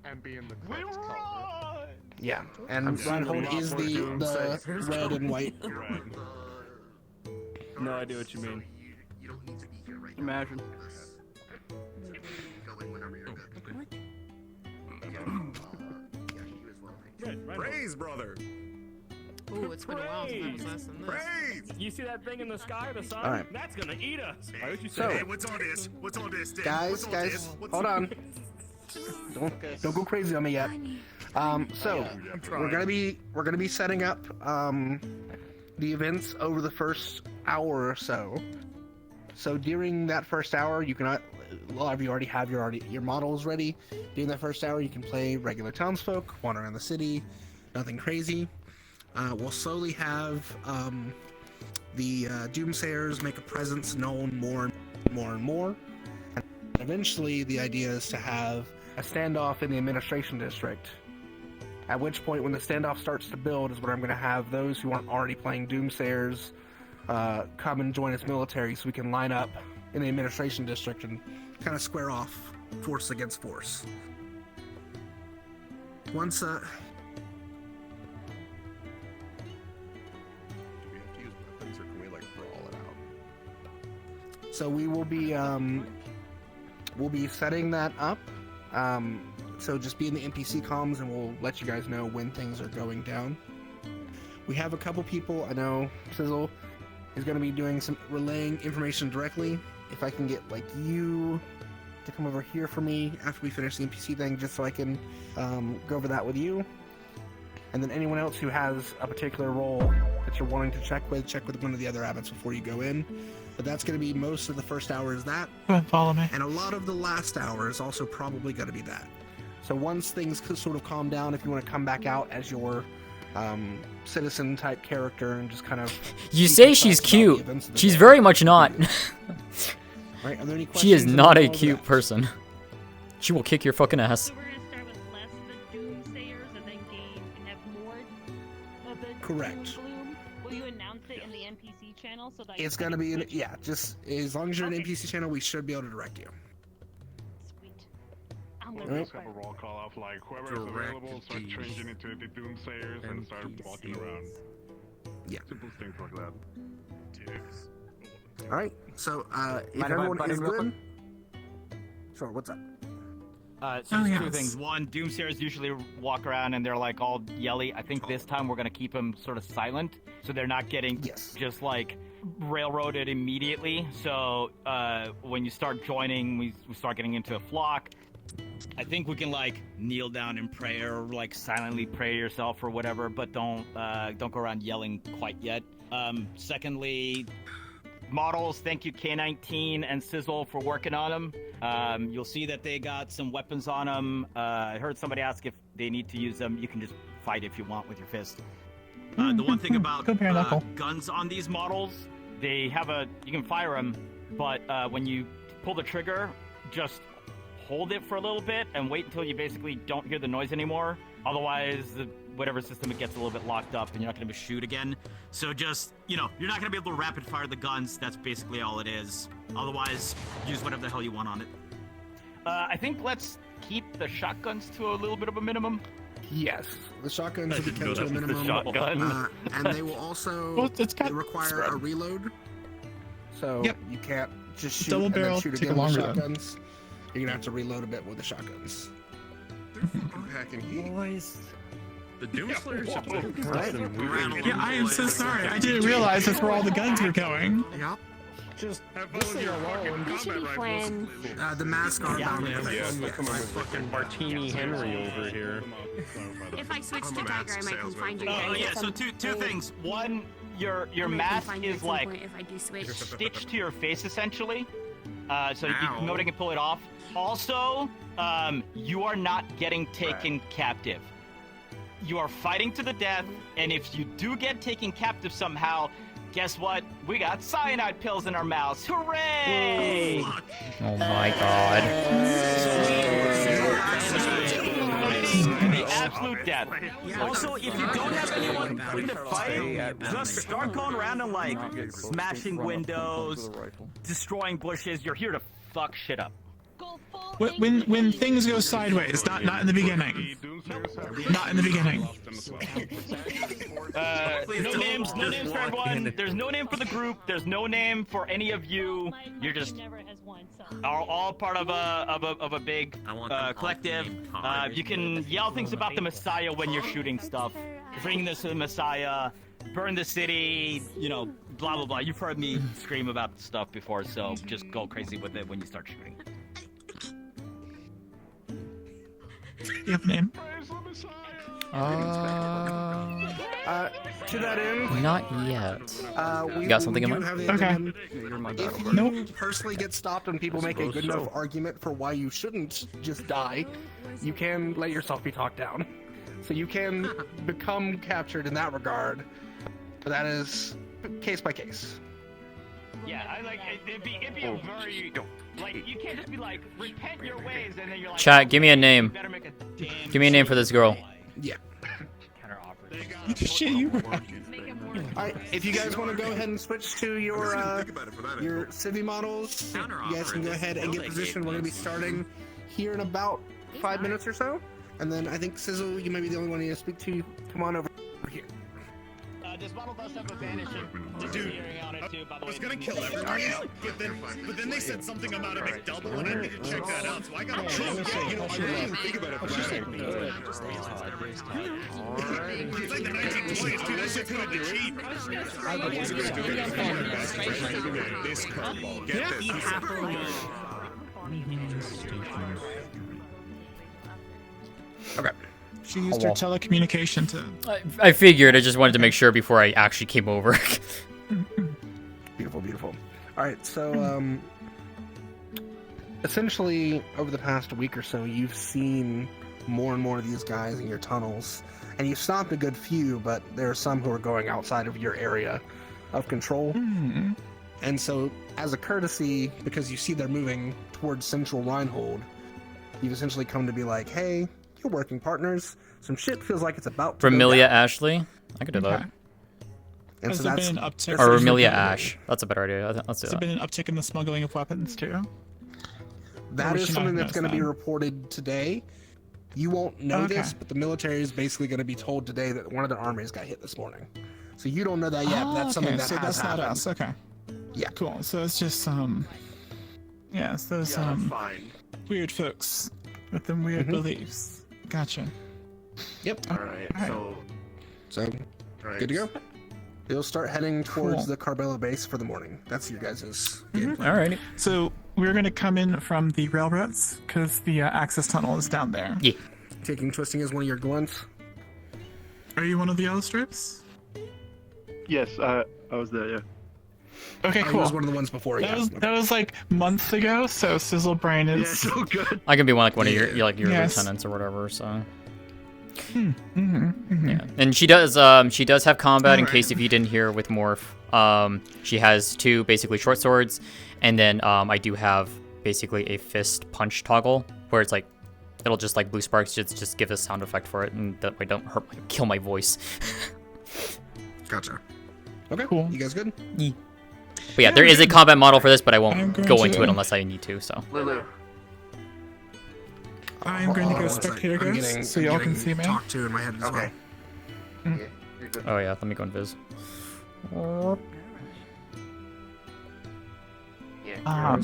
And be in the correct color. Yeah, and Reinhold is the red and white. No idea what you mean. Imagine. Praise, brother. Ooh, it's been a while since I was last in this. Praise! You see that thing in the sky, the sun? All right. That's gonna eat us. Why would you say So, that? Hey, what's all this? What's all this? Dave? Guys, What's all this? What's hold on. Don't go crazy on me yet. So we're gonna be setting up the events over the first hour or so. So during that first hour, you can a lot of you already have your models ready. During that first hour, you can play regular townsfolk, wander around the city, nothing crazy. We'll slowly have the Doomsayers make a presence known more and more. And eventually, the idea is to have a standoff in the administration district. At which point, when the standoff starts to build, is when I'm going to have those who aren't already playing Doomsayers come and join us military, so we can line up in the administration district and kind of square off force against force. Once so we will be we'll be setting that up. So just be in the NPC comms and we'll let you guys know when things are going down. We have a couple people. I know Sizzle is going to be doing some relaying information directly. If I can get like you to come over here for me after we finish the NPC thing, just so I can go over that with you. And then anyone else who has a particular role that you're wanting to check with one of the other abbots before you go in. But that's going to be most of the first hour is that. Go ahead, follow me. And a lot of the last hour is also probably going to be that. So once things sort of calm down, if you want to come back out as your citizen type character and just kind of... You say she's cute. She's very much not. Right, are there any She is questions not about a all cute that? person. She will kick your fucking ass. Correct. Will you announce it in the NPC channel so that It's going to be, yeah, just as long as you're in NPC channel, we should be able to direct you. We'll just have a roll call off, like, whoever is available, start changing into the Doomsayers and start walking around. Yeah. Simple things like that. Alright, so, if Mind if I everyone butt is in real good... Sure, what's up? So just two things. One, Doomsayers usually walk around and they're like all yelly. I think this time we're gonna keep them sort of silent, so they're not getting just like railroaded immediately. So when you start joining, we start getting into a flock. I think we can like kneel down in prayer, or like silently pray to yourself or whatever, but don't go around yelling quite yet. Secondly, models, thank you K19 and Sizzle for working on them. You'll see that they got some weapons on them. I heard somebody ask if they need to use them. You can just fight if you want with your fist. The one thing about guns on these models, they have you can fire them, but when you pull the trigger, just hold it for a little bit and wait until you basically don't hear the noise anymore. Otherwise, whatever system, it gets a little bit locked up and you're not going to be able to shoot again. So just, you're not going to be able to rapid fire the guns. That's basically all it is. Otherwise, use whatever the hell you want on it. I think let's keep the shotguns to a little bit of a minimum. Yes, the shotguns will be kept to a minimum. And they will also they require a reload. So you can't just shoot Double and then barrel, shoot take a again with long reload. shotguns. You're going to have to reload a bit with the shotguns. The Doomslayer should Yeah, I am so sorry. I didn't realize that's where all the guns were going. Yep. Just listen alone. We should be friends. The mask are bound. Come on, fucking Martini Henry over here. If I switch to diagram, I can find you. Oh yeah, so two things. One, your mask is like stitched to your face essentially, so nobody can pull it off. Also, you are not getting taken captive. You are fighting to the death, and if you do get taken captive somehow, guess what? We got cyanide pills in our mouths. Hooray! Oh my god. The absolute death. Also, if you don't have anyone in the fight, just start going around and like smashing windows, destroying bushes. You're here to fuck shit up. When things go sideways, not in the beginning. Not in the beginning. No names for everyone. There's no name for the group. There's no name for any of you. You're just all part of a big collective. You can yell things about the Messiah when you're shooting stuff. Bring this to the Messiah. Burn the city. Blah blah blah. You've heard me scream about stuff before, so just go crazy with it when you start shooting. You have a name? To that end, not yet. We You got something in do mind? have the Okay. If you personally get stopped and people make a good enough argument for why you shouldn't just die, you can let yourself be talked down. So you can become captured in that regard. But that is case by case. Yeah, it'd be a very you can't just be like repent your ways and then you're like Chat, give me a name. Give me a name for this girl. Yeah. Shit, you Alright, if you guys want to go ahead and switch to your civvy models, you guys can go ahead and get positioned. We're going to be starting here in about 5 minutes or so. And then I think Sizzle, you might be the only one I need to speak to. Come on over here. This model does have a vanishing disappearing on it too, by the way. I was gonna kill everybody, but then they said something about a McDouble, and I needed to check that out, so I got to you know, I didn't even think about it for a second. It's like the 1920s, dude. That shit's going to cheap. I wasn't gonna do it. This curveball. Get this. Okay. She used her telecommunication to. I figured. I just wanted to make sure before I actually came over. Beautiful, beautiful. All right, so essentially over the past week or so, you've seen more and more of these guys in your tunnels, and you've stopped a good few, but there are some who are going outside of your area of control. And so, as a courtesy, because you see they're moving towards Central Reinhold, you've essentially come to be like, hey, you're working partners. Some shit feels like it's about to Remilia go down. Ashley. I could do that. And Has so there that's, been an uptick? Or Remilia Ash. That's a better idea. Let's do Has there that. been an uptick in the smuggling of weapons too? that Or is should I something have that's going to be noticed reported today. You won't know Okay. this, but the military is basically going to be told today that one of their armies got hit this morning. So you don't know that yet, but that's something that so has that's not happened. us. Okay. Yeah. Cool. So it's just yeah, it's those Fine. weird folks with them weird beliefs. Gotcha. Yep. Alright, So, good to go. You'll start heading towards the Carbella base for the morning. That's your guys' game plan. Alrighty. So we're gonna come in from the railroads because the access tunnel is down there. Yeah. Taking twisting as one of your glunts. Are you one of the yellow strips? Yes, I was there. Yeah. Okay, He cool. was one of the ones before. That was like months ago. So Sizzle Brain is so good. I can be one one of your your Yes. lieutenants or whatever. So. Mm-hmm. Yeah, and she does have combat in case if you didn't hear with Morph. She has two basically short swords, and then I do have basically a fist punch toggle where it's like it'll just like blue sparks just give a sound effect for it, and that way don't kill my voice. Gotcha. Okay, cool. You guys good? Yeah. But yeah, there is a combat model for this, but I I'm won't going go to- into it unless I need to. So. Lulu. I'm going to go Hold on one sec. spectator I'm ghost getting- so I'm y'all can getting see me. talked to in my head as well. Oh yeah, let me go invis. Where's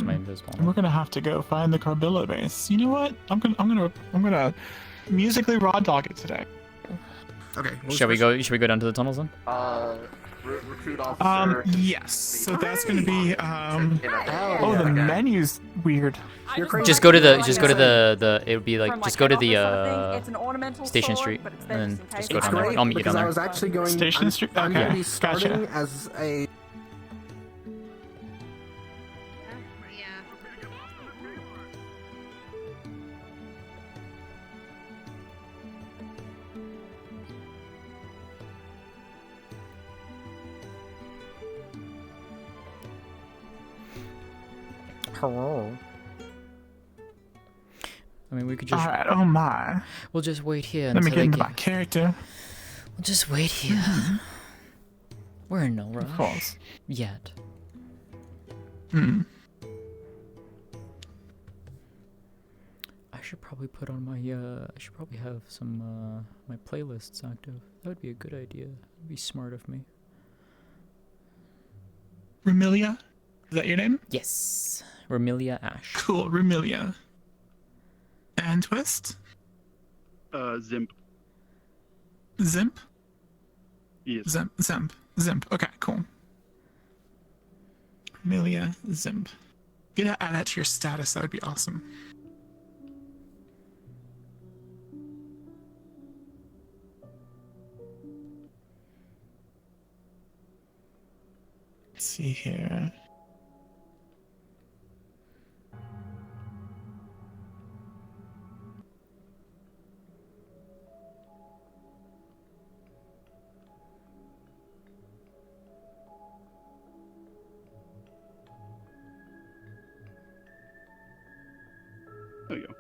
my invis And we're gonna have to go find the Carbilla base. You know what? I'm gonna musically raw dog it today. Okay. Shall we go down to the tunnels then? Recruit officer. Yes. So that's gonna be oh, the menu's weird. Just go to the it would be like just go to the It's an ornamental Station sword, Street but it's and then just in just case. go It's down there. great I'll meet you because down I there. was actually going. Station I'm, Street? I'm going to Okay, be starting gotcha. as a. Hello. I mean, we could just. Alright, oh my. We'll just wait here Let me until get they into get. my character. We'll just wait here. We're in no rush. course. Yet. I should probably put on my. I should probably have some my playlists active. That would be a good idea. That'd be smart of me. Remilia? Is that your name? Yes. Remilia Ash. Cool, Remilia. And Twist? Zimp. Zimp? Yes. Zimp. Okay, cool. Remilia Zimp. Get to add that to your status, that would be awesome. Let's see here. There you go.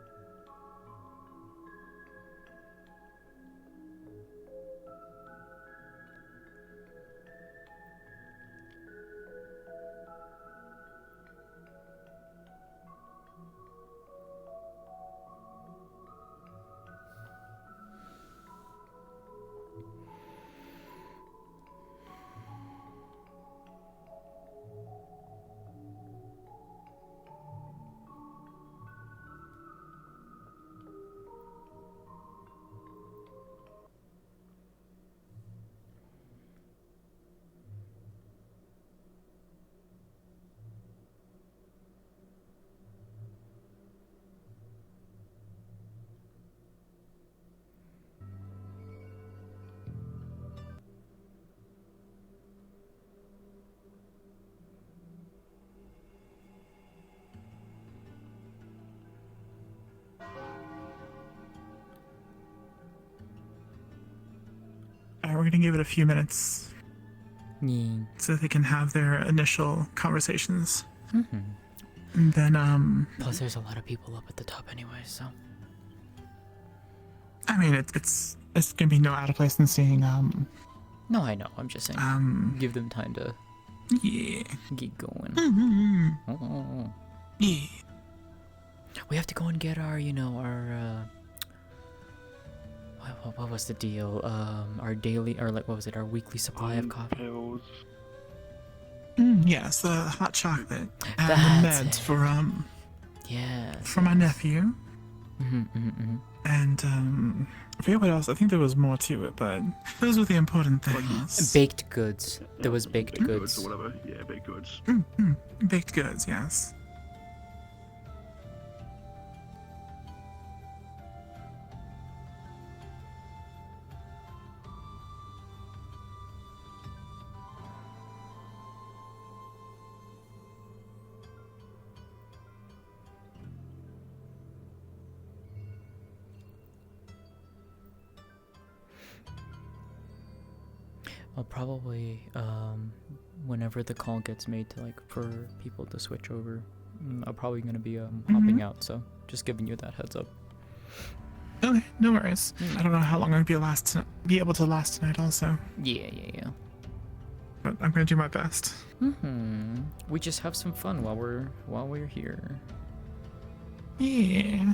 gonna give it a few minutes so they can have their initial conversations. And then, Plus, there's a lot of people up at the top anyway, so. I mean, it's gonna be no out of place in seeing, No, I know. I'm just saying. Give them time to. Yeah. Get going. Mm-hmm. Yeah. We have to go and get our, what was the deal? Our daily, or like, what was it? Our weekly supply of coffee. Yes, the hot chocolate and the meds for for my nephew. And I forget what else. I think there was more to it, but those were the important things. Baked goods. There was baked goods. Or whatever. Yeah, baked goods. Baked goods, yes. I'll probably, whenever the call gets made to, like, for people to switch over, I'm probably gonna be, hopping out, so just giving you that heads up. Okay, no worries. I don't know how long I'll be able to last tonight also. Yeah. But I'm gonna do my best. We just have some fun while we're here. Yeah.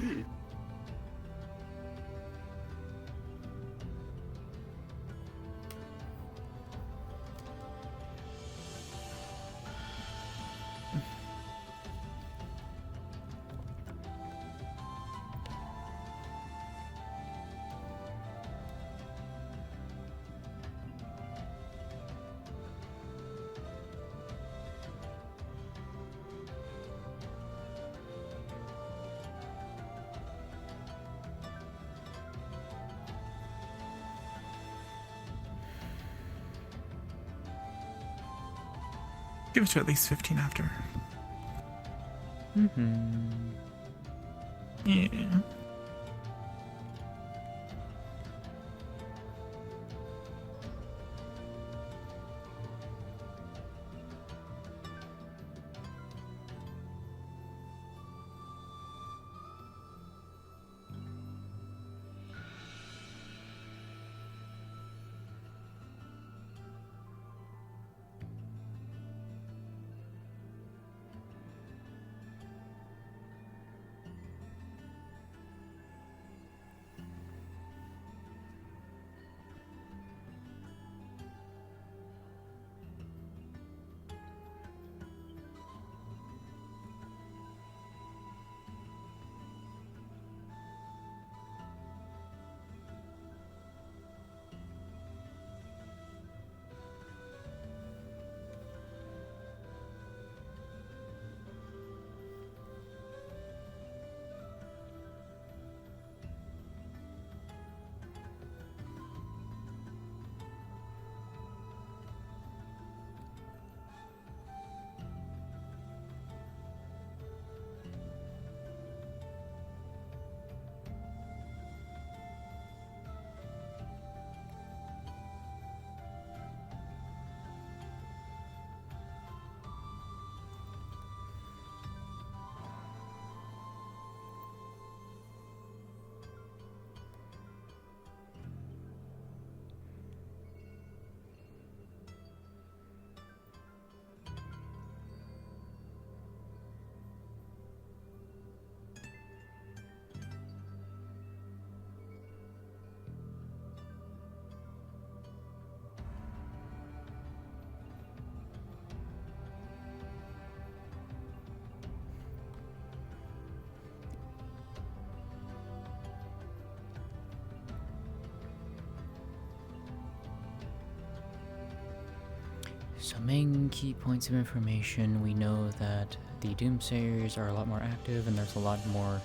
Give it to at least 15 after. Yeah. So main key points of information, we know that the Doomsayers are a lot more active and there's a lot more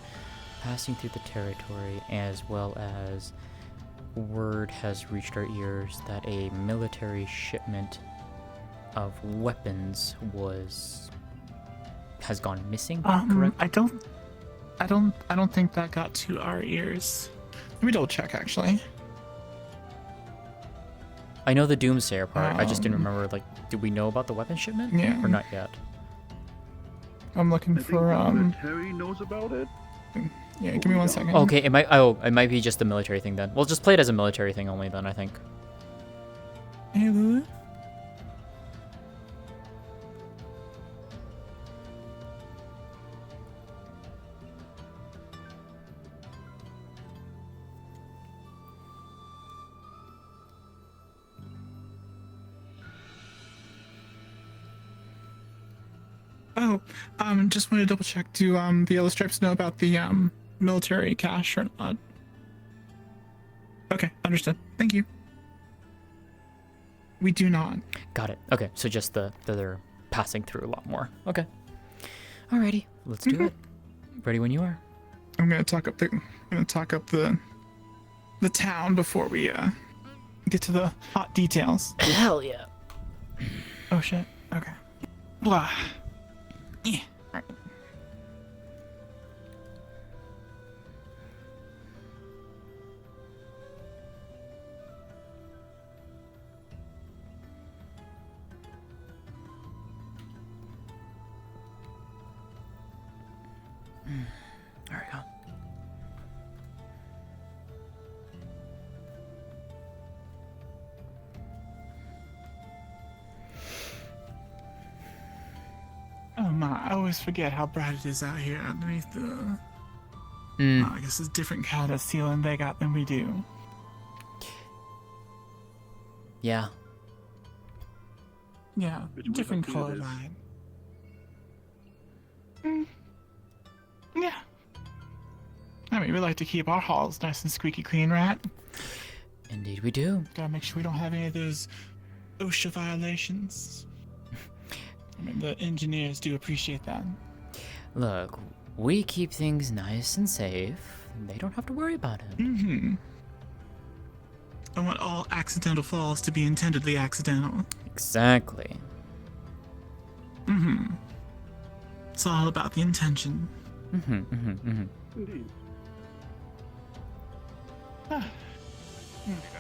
passing through the territory, as well as word has reached our ears that a military shipment of weapons has gone missing, correct? I don't think that got to our ears. Let me double check actually. I know the Doomsayer part. I just didn't remember, like, did we know about the weapon shipment? Yeah. Or not yet? I'm looking for Harry knows about it. Yeah, give me 1 second. Okay, it might be just the military thing then. We'll just play it as a military thing only then, I think. Hey, Lulu. Oh, just wanted to double check. Do the Yellow Stripes know about the military cache or not? Okay, understood. Thank you. We do not. Got it. Okay, so just that they're passing through a lot more. Okay. Alrighty, let's do it. Ready when you are. I'm gonna talk up the town before we get to the hot details. Hell yeah. Oh shit. Okay. Blah. Yeah. Right. There we go. Oh my, I always forget how bright it is out here underneath the... I guess it's a different kind of ceiling they got than we do. Yeah. Yeah, different color line. Yeah. I mean, we like to keep our halls nice and squeaky clean, right? Indeed we do. Gotta make sure we don't have any of those OSHA violations. I mean, the engineers do appreciate that. Look, we keep things nice and safe. They don't have to worry about it. Mm-hmm. I want all accidental falls to be intendedly accidental. Exactly. Mm-hmm. It's all about the intention. Indeed.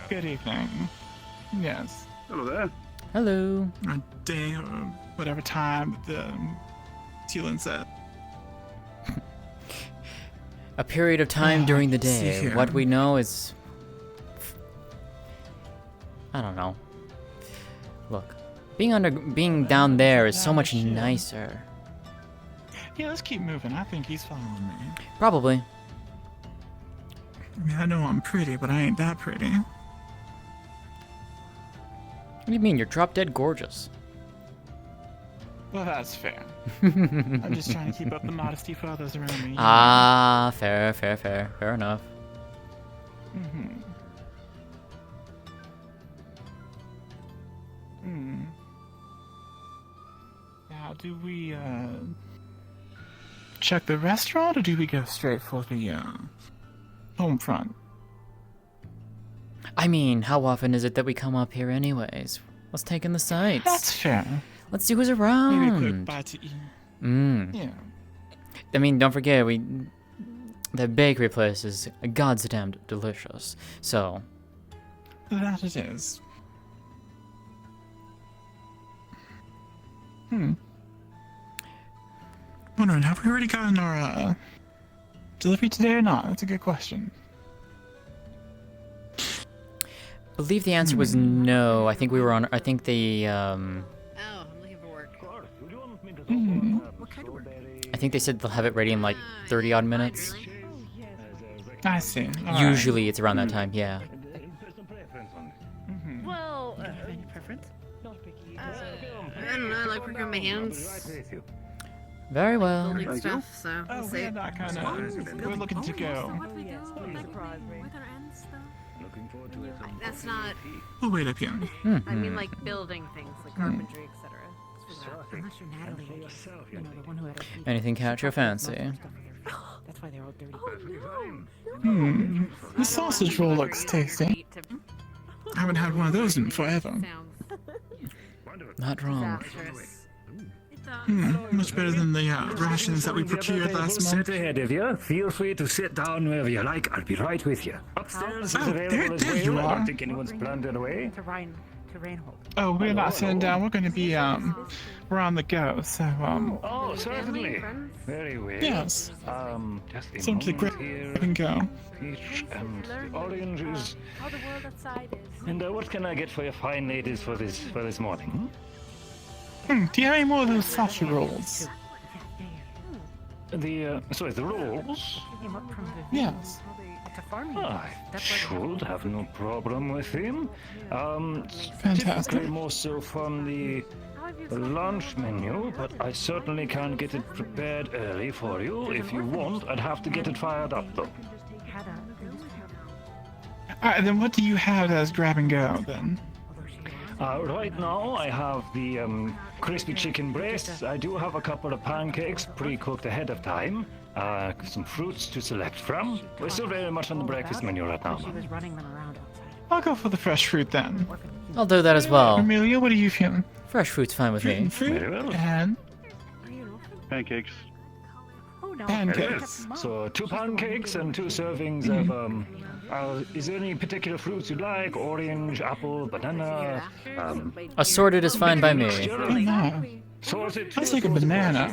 Good evening. Yes. Hello there. Hello. A day or whatever time the Teal'c said. A period of time during the day. here. What we know is... I don't know. Look, being down there is so much nicer. Yeah, let's keep moving. I think he's following me. Probably. I mean, I know I'm pretty, but I ain't that pretty. What do you mean? You're drop dead gorgeous. Well, that's fair. I'm just trying to keep up the modesty for others around me. Ah, fair enough. Mm-hmm. Now, do we, check the restaurant, or do we go straight for the, home front? I mean, how often is it that we come up here anyways? Let's take in the sights. That's fair. Let's see who's around. Maybe a quick bite to eat. Yeah. I mean, don't forget, the bakery place is goddamn delicious. So. That it is. Wondering, have we already gotten our, delivery today or not? That's a good question. I believe the answer was no. I think we were on. I think the. Oh, I'm looking for work. What kind of work? I think they said they'll have it ready in like 30 odd minutes. I see. Usually it's around that time. Yeah. Well, any preference? I don't know. I like working with my hands. Very well. Building stuff, so we'll see. We're not kind of. We're looking to go. That's not. We'll wait up here. I mean, like building things, like carpentry, etc. Unless you're Natalie, you know, the one who had her feet. Anything catch your fancy? That's why they're all dirty. The sausage roll looks tasty. I haven't had one of those in forever. Not wrong. Much better than the rations that we procured last month. Sit ahead of you. Feel free to sit down wherever you like. I'll be right with you. Upstairs is available as well. There you I are. don't think anyone's blundered away. To Reinhold. to Reinhold. Oh, we're not sitting down. We're going to be we're on the go. So Oh, certainly. Very well. Yes. Just a So to moment grab here. and go. Peach and the oranges. And what can I get for you fine ladies for this morning? Do you have any more of those sausage rolls? The rolls? Yes. I should have no problem with him. Fantastic. Typically more so from the lunch menu, but I certainly can get it prepared early for you. If you want, I'd have to get it fired up though. Alright, then what do you have as grab and go then? Right now, I have the crispy chicken breasts. I do have a couple of pancakes pre-cooked ahead of time. Some fruits to select from. We're still very much on the breakfast menu right now. I'll go for the fresh fruit then. I'll do that as well. Amelia, what are you feeling? Fresh fruit's fine with me. Fruit and pancakes. pancakes. So 2 pancakes and 2 servings of. Is there any particular fruits you'd like? Orange, apple, banana. Assorted is fine by me. Sorted. I'll take a banana.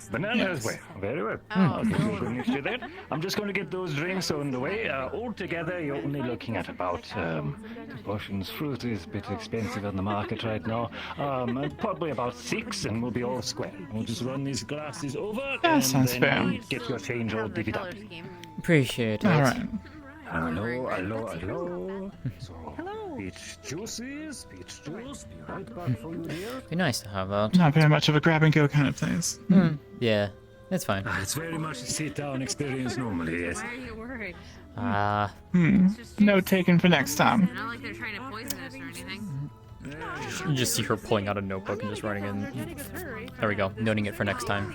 Banana as well. Very well. Okay, good mixture there. I'm just going to get those drinks on the way. Altogether, you're only looking at about 2 portions. Fruit is a bit expensive on the market right now. Probably about 6, and we'll be all square. We'll just run these glasses over That and sounds then fair. get your change all divvied up. Appreciate it. All right. Hello. Peach juices, peach juice. Be right back for you, dear. Be nice to have that. Not very much of a grab and go kind of place. Yeah, it's fine. It's very much a sit-down experience normally, yes. Why are you worried? Note taken for next time. Not like they're trying to poison us or anything. You just see her pulling out a notebook and just writing in. There we go, noting it for next time.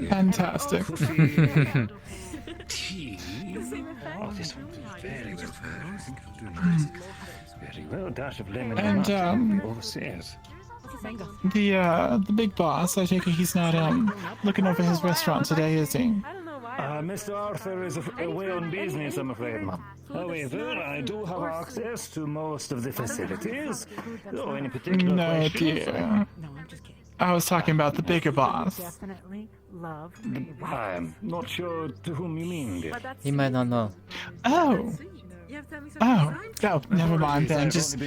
Fantastic. Tea. Oh, this one is very well fair. I think I'll do nice. Very well, dash of lemon And overseas. the big boss, I take it he's not looking over his restaurant today, is he? Mr. Arthur is away on business, I'm afraid, ma'am. However, I do have access to most of the facilities. So, any particular No, questions? dear. I was talking about the bigger boss. Definitely love. I'm not sure to whom you mean, dear. He might not know. Oh. Oh, never mind then. Just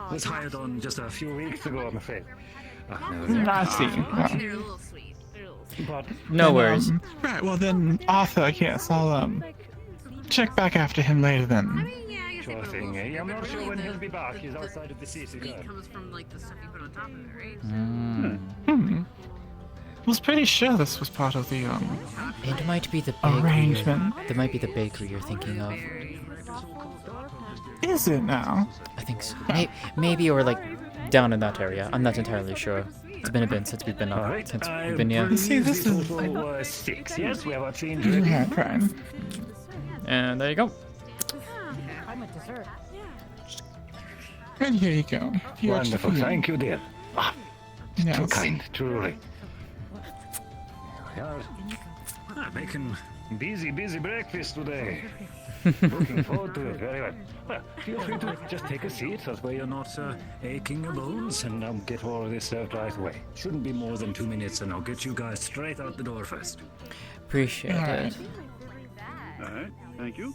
was hired on just a few weeks ago, I'm afraid. I see. They're a little sweet. They're a little sweet. But No worries. Right, well then, Arthur, yes, I'll check back after him later then. Sure thing. I'm not sure when he'll be back. He's outside of the city. Meat comes from like the stuff you put on top of it, right? Was pretty sure this was part of the It might be the bakery. arrangement. That might be the bakery you're thinking of. Is it now? I think so. Maybe or like down in that area. I'm not entirely sure. It's been a bit since we've been up. Since we've been here. See, this is 6. Yes, we have our change ready. yeah, fine. And there you go. I'm a dessert. And here you go. Few extra Wonderful. for you. Thank you, dear. Too Yes. kind, truly. We are making busy breakfast today. Looking forward to it very well. Well, feel free to just take a seat. That way you're not aching your bones, and I'll get all of this served right away. Shouldn't be more than 2 minutes, and I'll get you guys straight out the door first. Appreciate it. All right, thank you.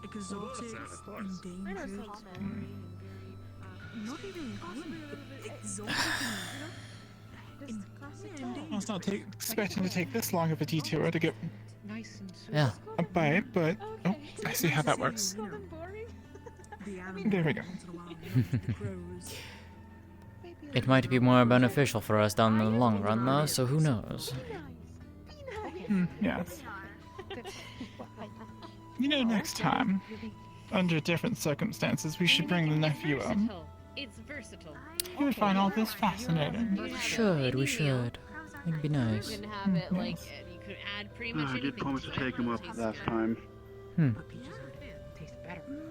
Exotic, endangered. Not even exotic. I was not expecting to take this long of a detour to get Yeah. a bite, but oh, I see how that works. There we go. It might be more beneficial for us down in the long run, though, so who knows? Yes. You know, next time, under different circumstances, we should bring the nephew up. It's versatile. He would find all this fascinating. We should. It'd be nice. You can have it like you could add pretty much I anything. did promise to take him up last time.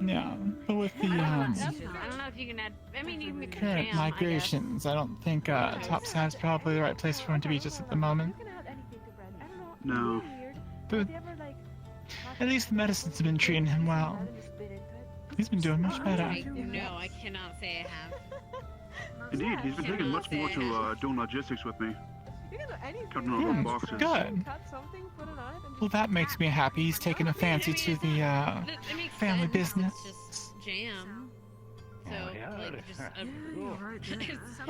Yeah, but with the I don't know if you can add. I mean, you can make current jam, migrations, I don't think Topside's probably the right place for him to be just at the moment. No. But at least the medicines have been treating him well. He's been doing much better. No, I cannot say I have. Indeed, he's been taking much more to doing logistics with me. Cutting all those boxes. Good. Well, that makes me happy. He's taking a fancy to the family business. Just jam. So, like, just A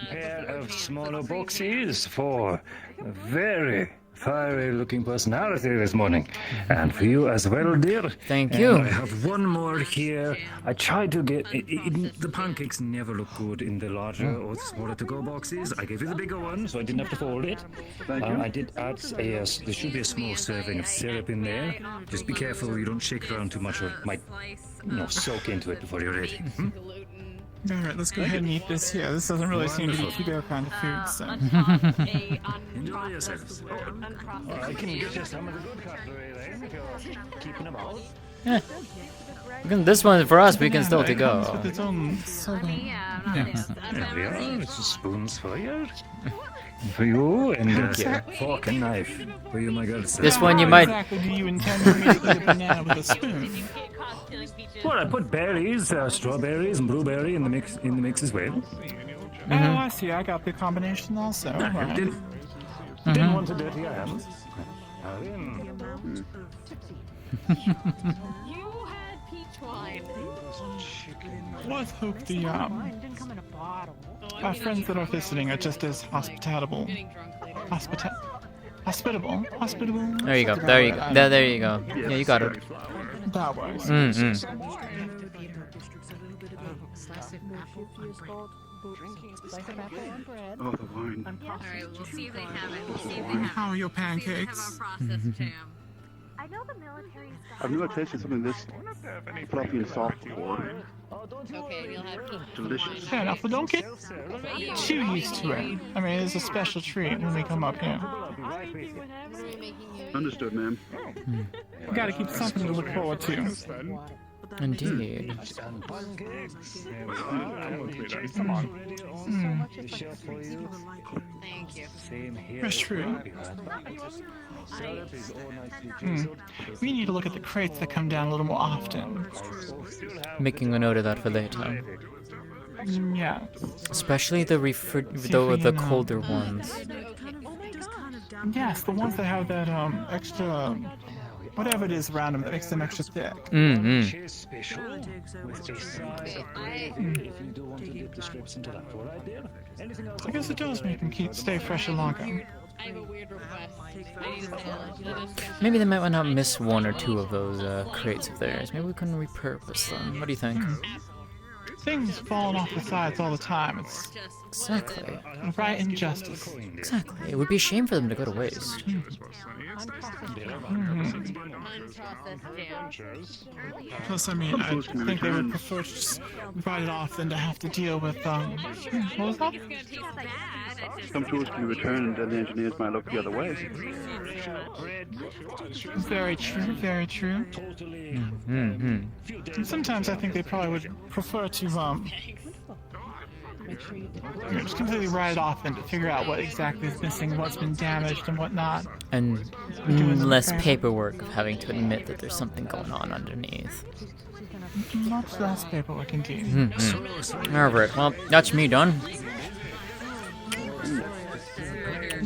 pair of smaller boxes for a very fiery looking personality this morning. And for you as well, dear. Thank you. I have one more here. I tried to get... the pancakes never look good in the larger or smaller to-go boxes. I gave you the bigger one, so I didn't have to fold it. Thank you. I did add there should be a small serving of syrup in there. Just be careful you don't shake it around too much or it might, soak into it before you're ready. Alright, let's go ahead and eat this here. This doesn't really seem to be to-go kind of food, so... Enjoy yourselves. I can get you some of the good cutlery then if you're keeping them out. Yeah. This one for us, we can still to go. With its own serving. There we are. It's spoons for you. For you, and a fork and knife. For you, my girl. This one you might... Exactly do you intend to make a banana with a spoon? Well, I put berries, strawberries, and blueberry in the mix as well. Oh, I see. I got the combination also. Right. Didn't want to dirty your hands. You had peach wine. Let's hope the our friends that are visiting are just as hospitable. Hospitable. There you go. There you go. There you go. Yeah, you got it. That works. Oh, the wine. Alright, we'll see if they have it. How are your pancakes? I know the military stuff. I've never tasted something this fluffy and soft before. Okay, you'll have peach Delicious. Fair enough, but don't get too used to it. I mean, it's a special treat when we come up here. Understood, ma'am. We gotta keep something to look forward to. Indeed. Come on. Thank you. That's true. We need to look at the crates that come down a little more often. Making a note of that for later. Yeah. Especially the colder ones. Yes, the ones that have that extra whatever it is around them that makes them extra thick. I guess it does make them stay fresher longer. I have a weird request. I need a salad. Maybe they might not miss one or two of those crates of theirs. Maybe we can repurpose them. What do you think? Things falling off the sides all the time. It's exactly right injustice. Exactly. It would be a shame for them to go to waste. Plus, I mean, I think they would prefer to just write it off than to have to deal with, what was that? Some tools can be returned and the engineers might look the other way. Very true, very true. And sometimes I think they probably would prefer to, just completely write it off and to figure out what exactly is missing, what's been damaged, and whatnot. And less paperwork of having to admit that there's something going on underneath. Much less paperwork, indeed. Alright, well, that's me done.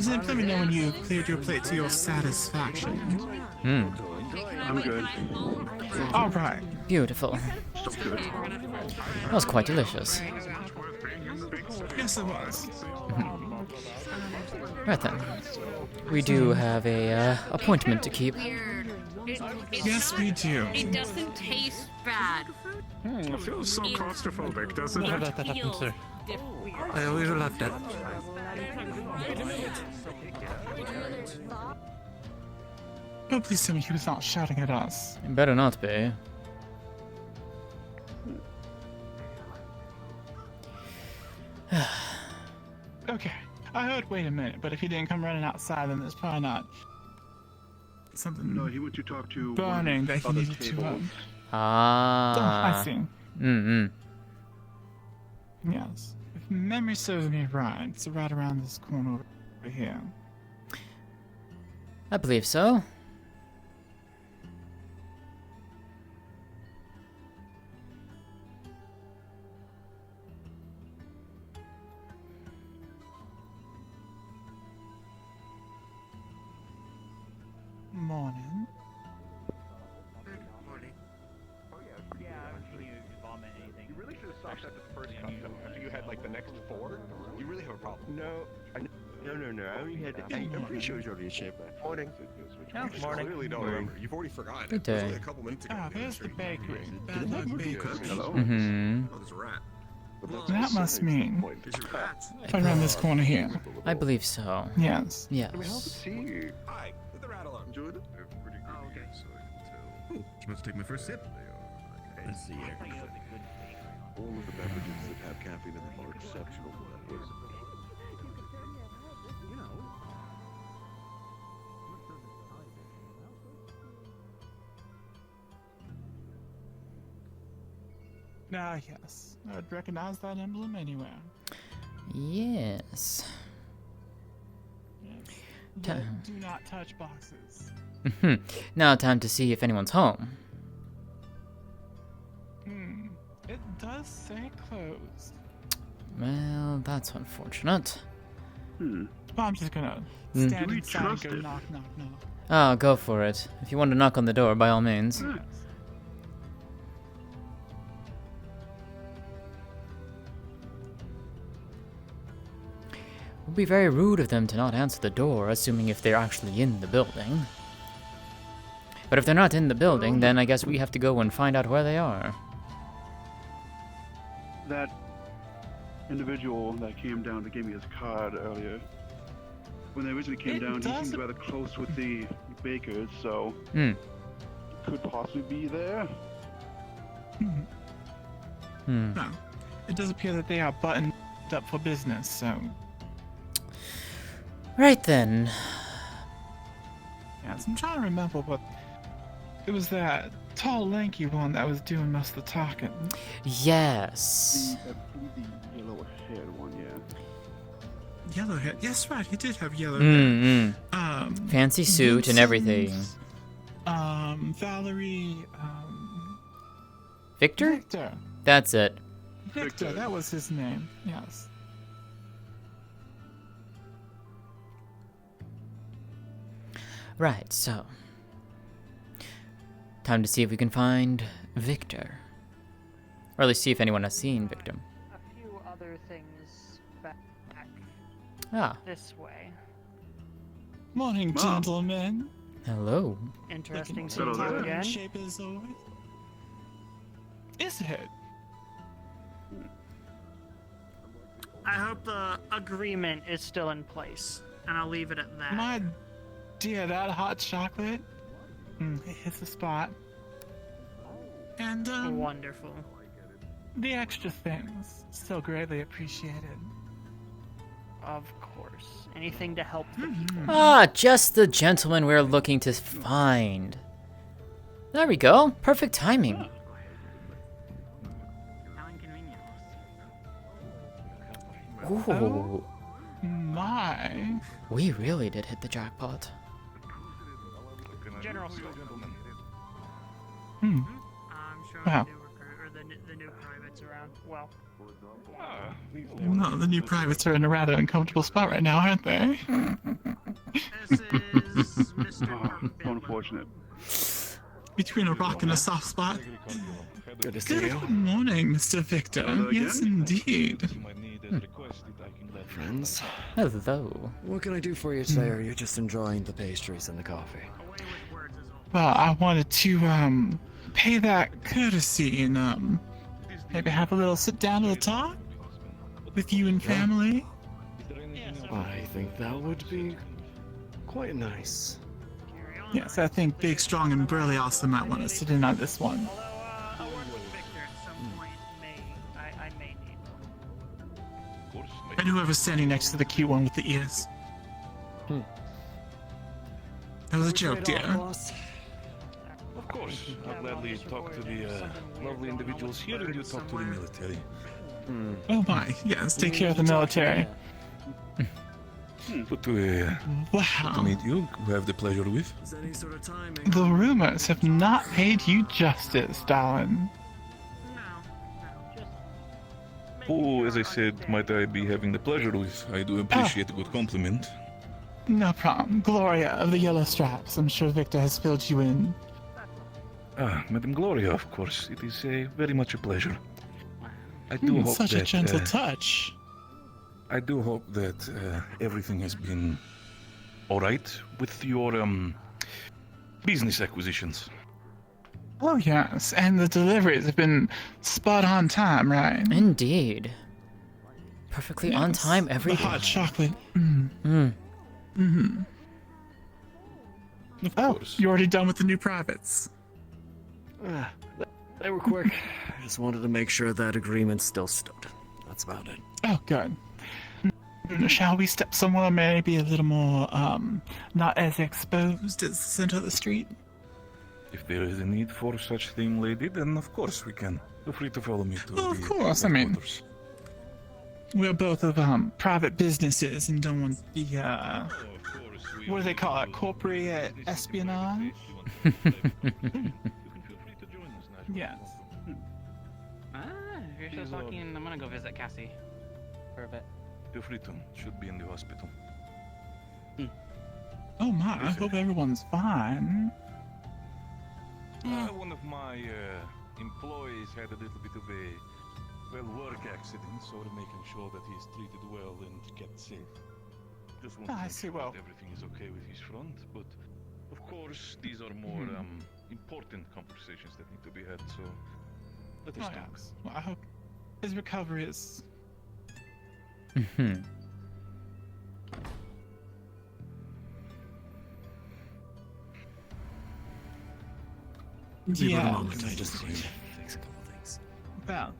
Let me know when you cleared your plate to your satisfaction. I'm good. Alright. Beautiful. So good. That was quite delicious. Yes, it was. Right then. We do have a appointment to keep. Yes, we do. It doesn't taste bad. It feels so claustrophobic, doesn't It it? that happened, sir. I always love that. Oh, please tell me he was not shouting at us. It better not be. Okay, I heard wait a minute, but if he didn't come running outside, then there's probably not something No, he went to talk to burning that he other needed to. tables. I see. Mm-mm. Yes. If memory serves me right, it's right around this corner over here. I believe so. problem. No, no. I only had. I'm pretty sure it was already a shape. Morning. Morning. Clearly don't remember. You've already forgotten. Good It was day. only a couple minutes ago. Ah, there's the bakery. Can Bad luck bakery. Hello. Mm-hmm. Oh, there's a rat. That must mean if I run this corner here. I believe so. Yes. Yes. See. Hi. Leave the rat alone. Enjoyed it? They're pretty good. Oh, okay. So I can tell. Ooh, just about to take my first sip. Let's see here. All of the beverages that have caffeine in them are exceptional. Ah, yes. I'd recognize that emblem anywhere. Yes. Do not touch boxes. Now time to see if anyone's home. It does say closed. Well, that's unfortunate. Well, I'm just gonna Mm. stand Do we inside and trust go it? knock, knock, knock. Oh, go for it. If you want to knock on the door, by all means. It would be very rude of them to not answer the door, assuming if they're actually in the building. But if they're not in the building, then I guess we have to go and find out where they are. That individual that came down to give me his card earlier, when they originally came down, he seemed rather close with the bakers, so could possibly be there. No. It does appear that they are buttoned up for business, so. Right then. Yes, I'm trying to remember what. It was that tall, lanky one that was doing most of the talking. Yes. The yellow-haired one, yeah. Yellow hair. Yes, right. He did have yellow Mm-hmm. hair. Fancy suit and everything. Valerie. Victor? Victor. That's it. Victor. That was his name. Yes. Right, so. Time to see if we can find Victor. Or at least see if anyone has seen Victor. A few other things back Ah. this way. Morning, gentlemen. Hello. Interesting to Looking see you in again. shape as always. Is it? I hope the agreement is still in place, and I'll leave it at that. My dear, that hot chocolate. It hits the spot. And, Wonderful. the extra things, still greatly appreciated. Of course. Anything to help the people. Ah, just the gentleman we're looking to find. There we go. Perfect timing. Ooh. My. We really did hit the jackpot. General Store. Hmm. I'm sure Wow. the new privates around. Well. No, the new privates are in a rather uncomfortable spot right now, aren't they? This is Mr. Unfortunate. Between a rock and a soft spot. Good to see you. Good morning, Mr. Victor. Yes, indeed. Friends. Hello. What can I do for you today? Or are you just enjoying the pastries and the coffee? Well, I wanted to, pay that courtesy and, maybe have a little sit down and talk with you and family. I think that would be quite nice. Yes, I think Big, Strong, and Burly also might want to sit in on this one. And whoever's standing next to the cute one with the ears. That was a joke, dear. Of course, I'll gladly talk to the lovely individuals here and you talk to the military. Oh my, yes, take care of the military. Good to Wow. meet you. Who I have the pleasure with. The rumors have not paid you justice, darling. Who, as I said, might I be having the pleasure with? I do appreciate a good compliment. No problem. Gloria of the Yellow Straps. I'm sure Victor has filled you in. Ah, Madame Gloria, of course. It is very much a pleasure. I do hope Such that... a gentle touch. I do hope that everything has been all right with your business acquisitions. Oh, yes, and the deliveries have been spot on time, right? Indeed. Perfectly on time every the day. hot chocolate. Mm-hmm. Of course. You already done with the new privates? They were quick. I just wanted to make sure that agreement still stood. That's about it. Oh, good. Shall we step somewhere maybe a little more, not as exposed as the center of the street? If there is a need for such thing, lady, then of course we can. Feel free to follow me to the Of course, I mean, headquarters. we're both of, private businesses and don't want the, what do they call it? Corporate espionage? Yes. If you're still talking, I'm gonna go visit Cassie for a bit. Feel free to. Should be in the hospital. Oh my, I hope everyone's fine. One of my employees had a little bit of a work accident, so we're making sure that he's treated well and kept safe. Just want to make sure that everything is okay with his front, but of course these are more important conversations that need to be had, so let us talk. Yes. Well, I hope his recovery is... Give it a Yeah. moment, I just need to fix a couple things. Well,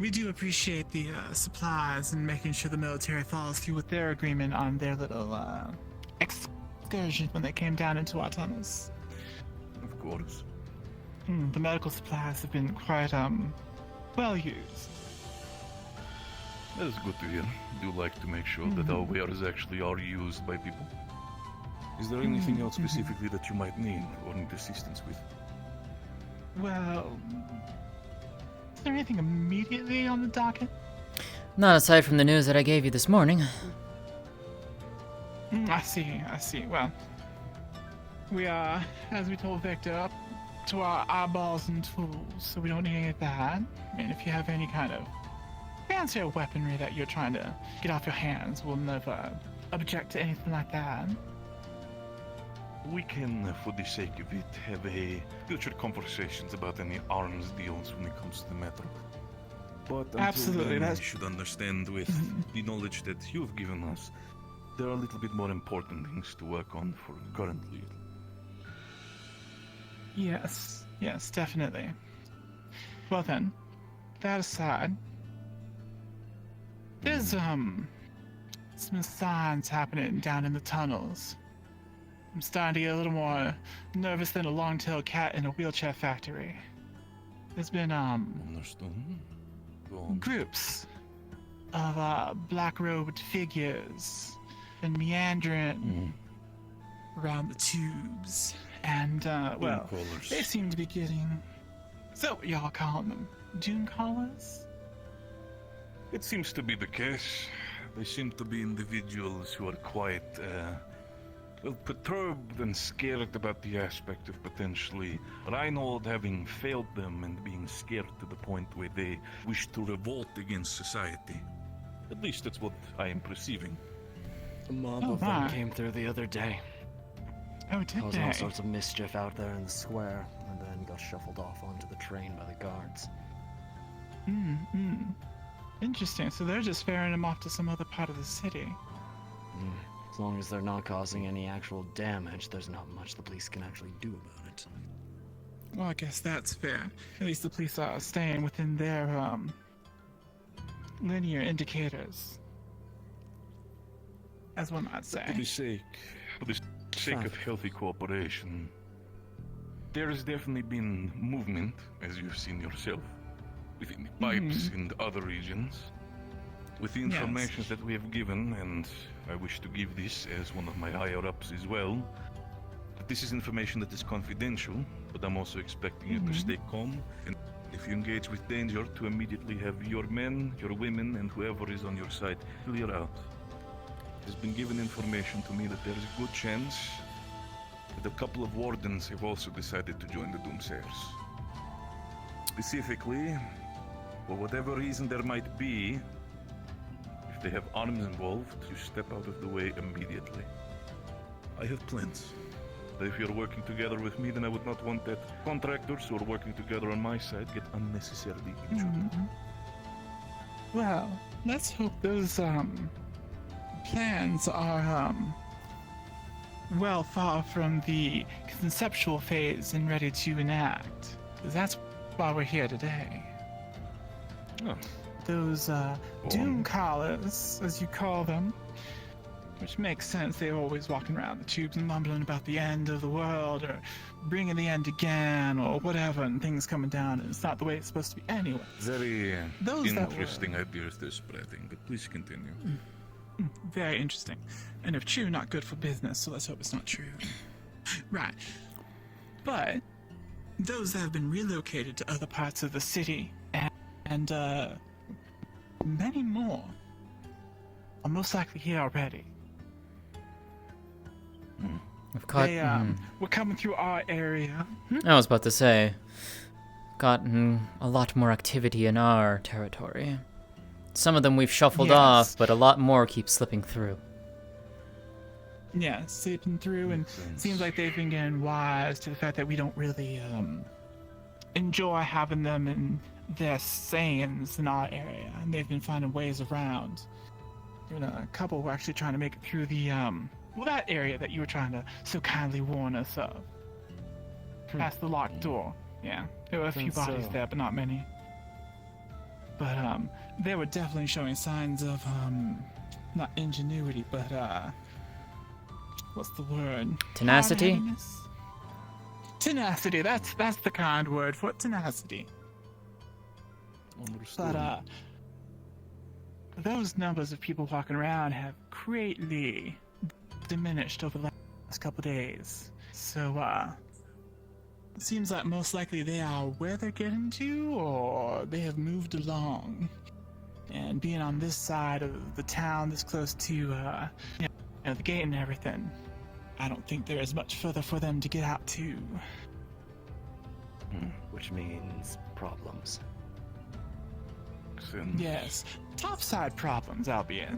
we do appreciate the supplies and making sure the military follows through with their agreement on their little excursion when they came down into our tunnels. Of course. The medical supplies have been quite well used. That is good to hear. Do like to make sure that our wares actually are used by people. Is there anything else specifically that you might need or need assistance with? Well, is there anything immediately on the docket? Not aside from the news that I gave you this morning. I see. Well, we are, as we told Victor, up to our eyeballs and tools, so we don't need any of that. I mean, if you have any kind of fancier weaponry that you're trying to get off your hands, we'll never object to anything like that. We can, for the sake of it, have a future conversations about any arms deals when it comes to the matter. But until Absolutely, then, you should understand with the knowledge that you've given us, there are a little bit more important things to work on for currently. Yes, definitely. Well then, that aside, there's some signs happening down in the tunnels. I'm starting to get a little more nervous than a long-tailed cat in a wheelchair factory. There's been Understood. groups of black-robed figures and meandering around the tubes, and well, they seem to be getting, so what y'all calling them, doom callers? It seems to be the case. They seem to be individuals who are quite, well, perturbed and scared about the aspect of potentially Reinhold having failed them and being scared to the point where they wish to revolt against society. At least that's what I am perceiving. A mob of them came through the other day. Oh, did Causing they? all sorts of mischief out there in the square, and then got shuffled off onto the train by the guards. Interesting. So they're just ferrying them off to some other part of the city. As long as they're not causing any actual damage, there's not much the police can actually do about it. Well, I guess that's fair. At least the police are staying within their linear indicators, as one might say. For the sake of healthy cooperation, there has definitely been movement, as you've seen yourself, within the pipes in the other regions. With the information that we have given, and I wish to give this as one of my higher-ups as well, that this is information that is confidential, but I'm also expecting you to stay calm, and if you engage with danger, to immediately have your men, your women, and whoever is on your side clear out. It has been given information to me that there is a good chance that a couple of wardens have also decided to join the Doomsayers. Specifically, for whatever reason there might be, they have arms involved, you step out of the way immediately. I have plans. If you're working together with me, then I would not want that contractors who are working together on my side get unnecessarily injured. Well, let's hope those plans are well far from the conceptual phase and ready to enact. 'Cause that's why we're here today. Oh. Those doom callers, as you call them, which makes sense. They're always walking around the tubes and mumbling about the end of the world or bringing the end again or whatever, and things coming down, and it's not the way it's supposed to be anyway. Very Those that interesting ideas they're spreading, but please continue. Very interesting. And if true, not good for business, so let's hope it's not true. Right. But those that have been relocated to other parts of the city and many more are most likely here already. We've caught. They were coming through our area. I was about to say, gotten a lot more activity in our territory. Some of them we've shuffled off, but a lot more keep slipping through. Yeah, slipping through, and seems like they've been getting wise to the fact that we don't really enjoy having them in their sayings in our area, and they've been finding ways around. You know, a couple were actually trying to make it through the that area that you were trying to so kindly warn us of. Past the locked door. Yeah, there were a few bodies there, but not many. But they were definitely showing signs of not ingenuity, but what's the word? Tenacity? Hard-headedness? Tenacity. That's the kind word for it. Tenacity. But those numbers of people walking around have greatly diminished over the last couple days. So it seems like most likely they are where they're getting to, or they have moved along. And being on this side of the town, this close to the gate and everything, I don't think there is much further for them to get out to. Which means problems. Yes, topside problems, albeit.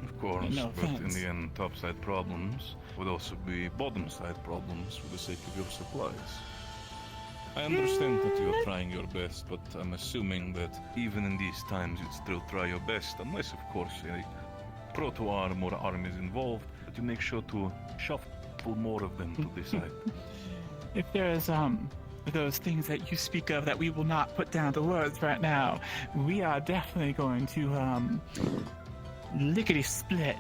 Of course, No but in offense. the end, topside problems would also be bottom side problems for the sake of your supplies. I understand that you are trying your best, but I'm assuming that even in these times you'd still try your best, unless, of course, a proto-arm or arm is involved, but you make sure to shuffle more of them to this side. If there's those things that you speak of that we will not put down to words right now, we are definitely going to lickety-split.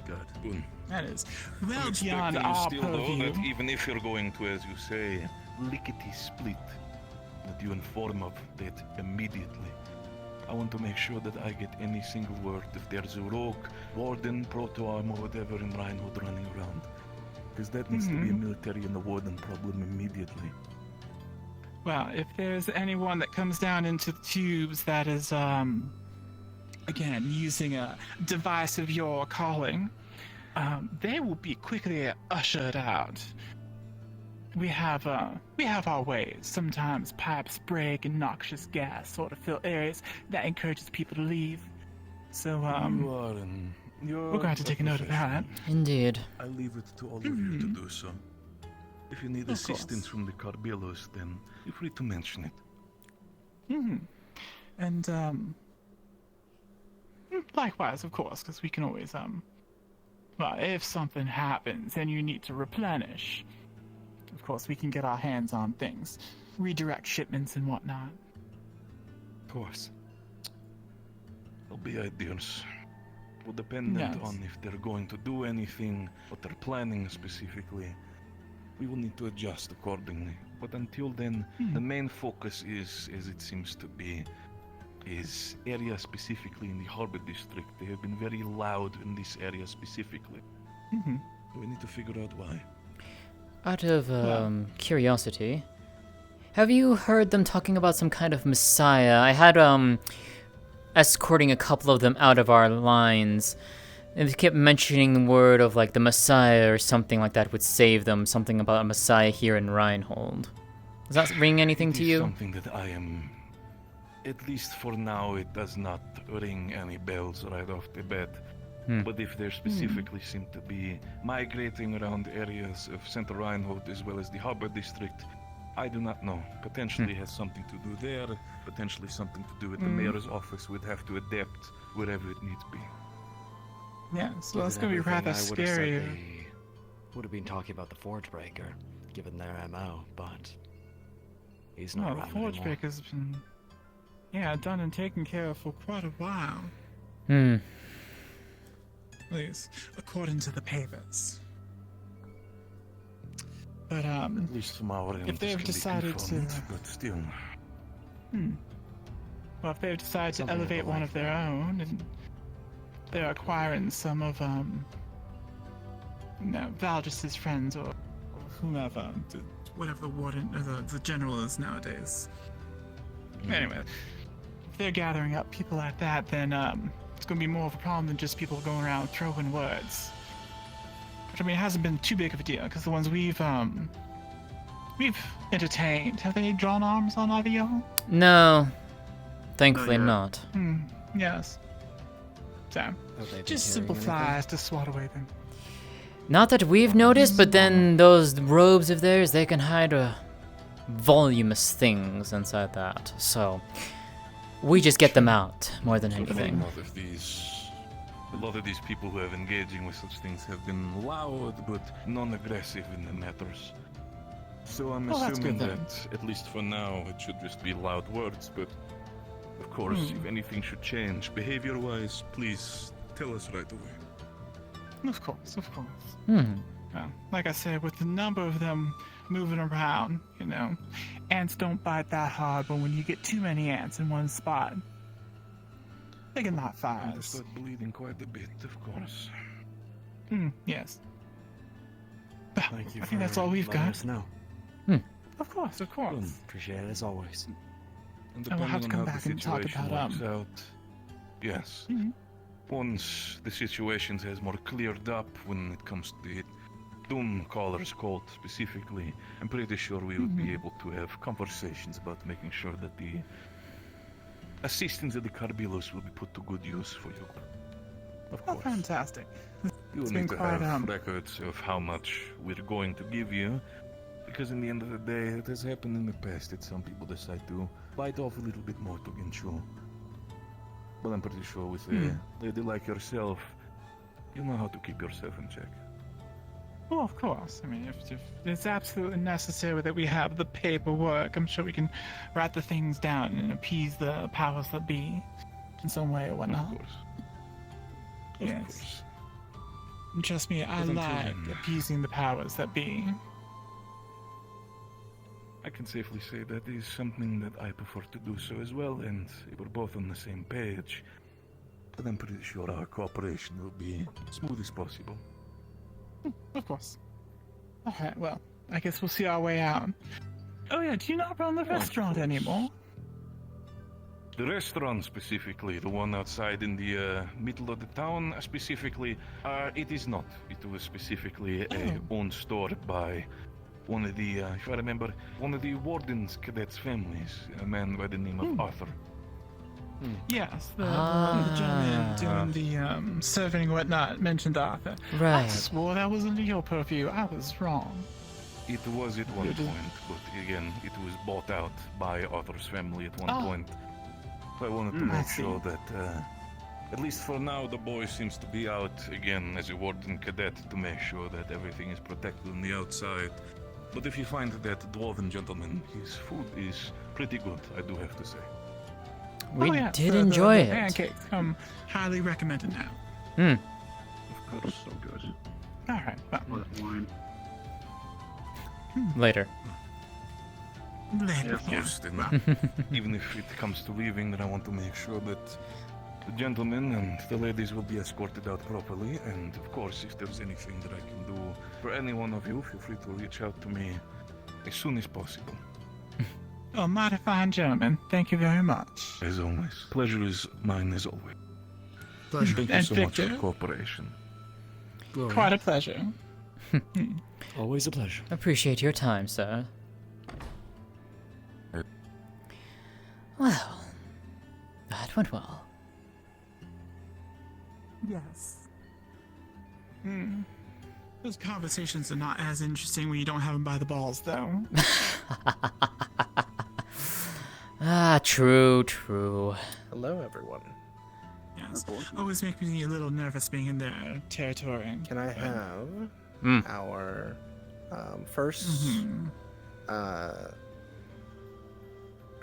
Good. That is I'm well expecting beyond you our still, though, purview. that even if you're going to, as you say, lickety-split, that you inform of that immediately. I want to make sure that I get any single word if there's a rogue, warden, proto-arm, or whatever in Reinhold running around. Because that needs to be a military and a warden problem immediately. Well, if there's anyone that comes down into the tubes that is, again, using a device of your calling, they will be quickly ushered out. We have our ways. Sometimes pipes break and noxious gas sort of fill areas that encourages people to leave. So, we're going to take a note of that. Indeed. I leave it to all of you to do so. If you need assistance from the Carbelos, then feel free to mention it. And, likewise, of course, because we can always, well, if something happens and you need to replenish, of course, we can get our hands on things, redirect shipments and whatnot. Of course. There'll be ideas. Well, dependent on if they're going to do anything, what they're planning specifically, we will need to adjust accordingly. But until then, the main focus is, as it seems to be, is area specifically in the Harbor District. They have been very loud in this area specifically. We need to figure out why. Out of curiosity, have you heard them talking about some kind of messiah? I had escorting a couple of them out of our lines, and they kept mentioning the word of like the messiah or something like that would save them. Something about a messiah here in Reinhold. Does that ring anything to you? Something that I am At least for now, it does not ring any bells right off the bat. But if they specifically seem to be migrating around areas of Central Reinhold as well as the Harbor District, I do not know. Potentially has something to do there, potentially something to do with the mayor's office. We'd have to adapt wherever it needs be. Yeah, so that's gonna be rather scary. Would have been talking about the Forge Breaker, given their MO, but he's not No, around the Forge anymore. Breaker's been, done and taken care of for quite a while. At least, according to the papers. But, At least from our end, if they've decided to... but still. Well, if they've decided to elevate one of their own, and they're acquiring some of, Valdris's friends or whomever, whatever the warden or the general is nowadays. Anyway, if they're gathering up people like that, then it's going to be more of a problem than just people going around throwing words. Which, I mean, it hasn't been too big of a deal because the ones we've entertained, have they drawn arms on either y'all? No, thankfully not. Yes. So, just simple flies to swat away them. Not that we've noticed, but then those robes of theirs, they can hide voluminous things inside that. So, we just get them out more than anything. A lot of these people who have engaging with such things have been loud but non-aggressive in the matters. So I'm assuming that, at least for now, it should just be loud words, but of course, if anything should change behavior-wise, please tell us right away. Of course. Well, like I said, with the number of them moving around, ants don't bite that hard, but when you get too many ants in one spot, they can light fires. They start bleeding quite a bit, of course. Yes. Thank you. I think that's all we've got. No. Of course. Appreciate it as always. And we'll have to depending come on how back the and talk situation about, works out, yes. Once the situation has more cleared up when it comes to the Doom Caller's cult specifically, I'm pretty sure we would be able to have conversations about making sure that the assistance of the Carbilos will be put to good use for you. Of course. Fantastic. You'll It's need been to quite, have records of how much we're going to give you, because in the end of the day, it has happened in the past that some people decide to bite off a little bit more to get chew. But I'm pretty sure with a lady like yourself, you know how to keep yourself in check. Well, of course. I mean, if it's absolutely necessary that we have the paperwork, I'm sure we can write the things down and appease the powers that be in some way or whatnot. Of course. Yes. And trust me, I But until like then- appeasing the powers that be. I can safely say that is something that I prefer to do so as well, and we're both on the same page. But I'm pretty sure our cooperation will be smooth as possible. Of course. Alright, well, I guess we'll see our way out. Oh yeah, do you not run the restaurant anymore? The restaurant specifically, the one outside in the middle of the town specifically, it is not. It was specifically a own store by one of the, if I remember, one of the warden's cadets' families, a man by the name of Arthur. Yes, the gentleman doing the serving and whatnot mentioned Arthur. I Right. swore that was under your purview. I was wrong. It was at one point, but again, it was bought out by Arthur's family at one point. So I wanted to I make see. sure that, at least for now, the boy seems to be out again as a warden cadet to make sure that everything is protected on the outside. But if you find that dwarven gentleman, his food is pretty good, I do have to say. We yes, did the enjoy it. Pancakes come highly recommended now. Of course. So good. Alright, well, Wine. Later. later. Of course, then, even if it comes to leaving, then I want to make sure that the gentlemen and the ladies will be escorted out properly. And of course, if there's anything that I can do for any one of you, feel free to reach out to me as soon as possible. Oh, mighty fine gentlemen. Thank you very much. As always. Pleasure is mine as always. Pleasure. Thank you And so much Victor? for cooperation. Glory. Quite a pleasure. Always a pleasure. Appreciate your time, sir. Well, went well. Yes. Those conversations are not as interesting when you don't have them by the balls, though. True. Hello, everyone. Yes. Always make me a little nervous being in their territory. Can I have our first our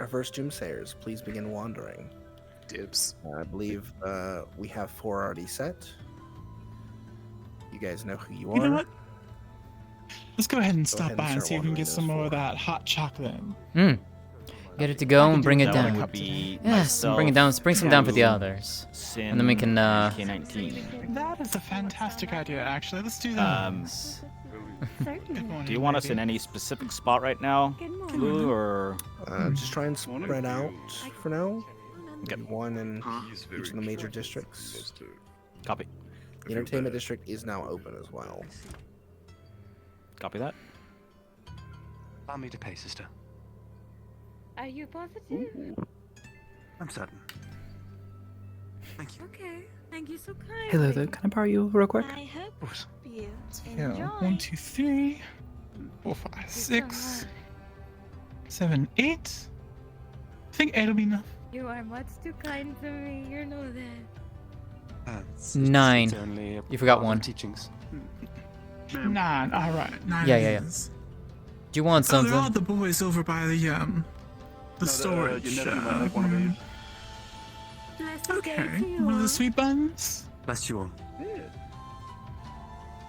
first doomsayers please begin wandering? Dibs. I believe we have 4 already set. You guys know who you are. You know what? Let's go ahead and stop ahead by and start see if we can wandering get some more of that hot chocolate. Get it to go and bring it That down. would be Yes, bring it down. Bring some down for the others. And then we can K19. That is a fantastic idea, actually. Let's do that. Do you want us in any specific spot right now, Lulu, or just try and spread out for now. Maybe one in each of the major districts. Copy. The entertainment district is now open as well. Copy that. Allow me to pay, sister. Are you positive? I'm certain. Thank you. Okay. Thank you so kind. Hey Lulu, can I borrow you real quick? I hope you Yeah. enjoy. 1, 2, 3, 4, 5, 6, 7, 8. I think 8 will be enough. You are much too kind to me. You know that. 9. You forgot 1. Teachings. 9. All right. 9. Yeah. is. Do you want something? They're all the boys over by the storage. Okay. One of the sweet buns. Bless you all.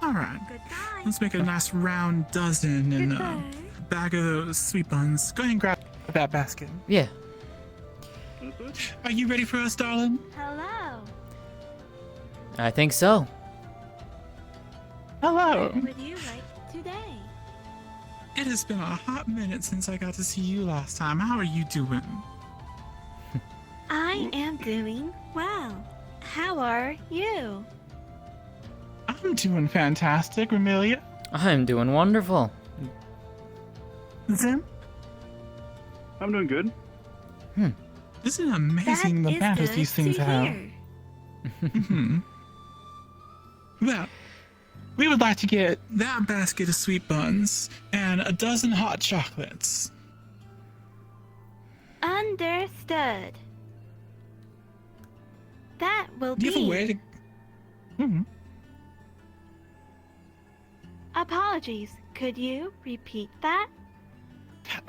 All right. Let's make a nice round dozen and a bag of those sweet buns. Go ahead and grab that basket. Yeah. Are you ready for us, darling? Hello. I think so. Hello. What would you like today? It has been a hot minute since I got to see you last time. How are you doing? I am doing well. How are you? I'm doing fantastic, Amelia. I'm doing wonderful. Zim? I'm doing good. Isn't it amazing the manners these things have? Well, we would like to get that basket of sweet buns and a dozen hot chocolates. Understood. That will Do you have a way to... Apologies. Could you repeat that?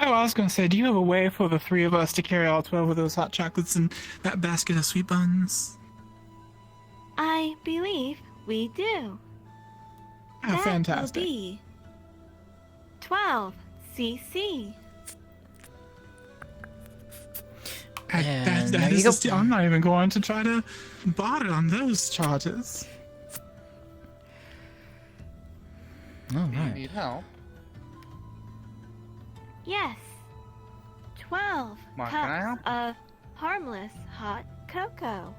Oh, I was going to say, do you have a way for the 3 of us to carry all 12 of those hot chocolates and that basket of sweet buns? I believe we do. Oh, That fantastic. will be 12 CC. And That there is you a steal. I'm not even going to try to bot it on those charges. All right. Need help? Yes. 12 Mark, can I cups of harmless hot cocoa.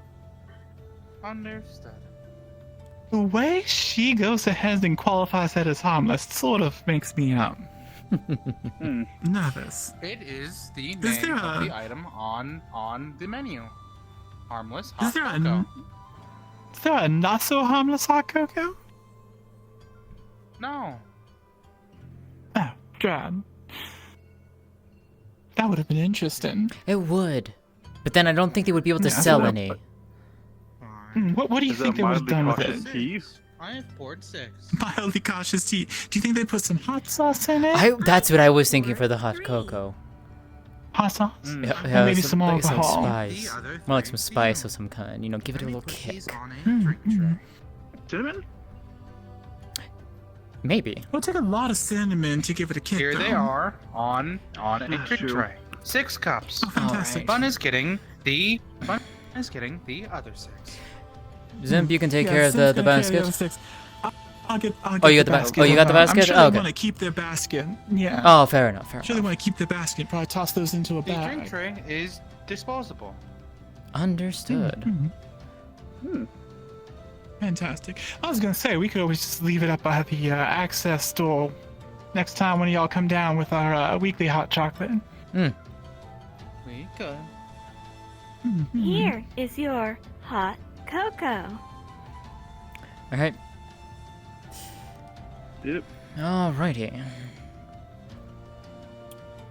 Understood. The way she goes ahead and qualifies that as harmless sort of makes me nervous. It is the Is name there of a- the item on the menu. Harmless hot Is there cocoa. is there a not so harmless hot cocoa? No. Oh, God. That would have been interesting. It would. But then I don't think they would be able to Yeah, sell I any. What do you think they would have done with it? I have poured 6. Mildly cautious tea. Do you think they put some hot sauce in it? That's what I was thinking for the hot cocoa. Hot sauce? Yeah, Or maybe some like some alcohol. spice. More like some spice of some kind. You know, give it a little kick. Cinnamon? Maybe. It would take a lot of cinnamon to give it a kick. Here they though. are on a drink Sure. tray. 6 cups. Oh, fantastic. Bun is getting the other 6. Zimp, you can take Yeah, care of Sim's the gonna carry basket. other 6. I'll get Oh, you got the basket. Oh, you got the basket? I'm sure Oh, they okay. want to keep their basket. Yeah. Oh, fair enough. Fair I'm sure they want to keep their basket. Probably toss those into a The drink bag. tray is disposable. Understood. Fantastic. I was gonna say we could always just leave it up by the access door next time when y'all come down with our weekly hot chocolate. We could. Here is your hot cocoa. All right. Yep. Alrighty.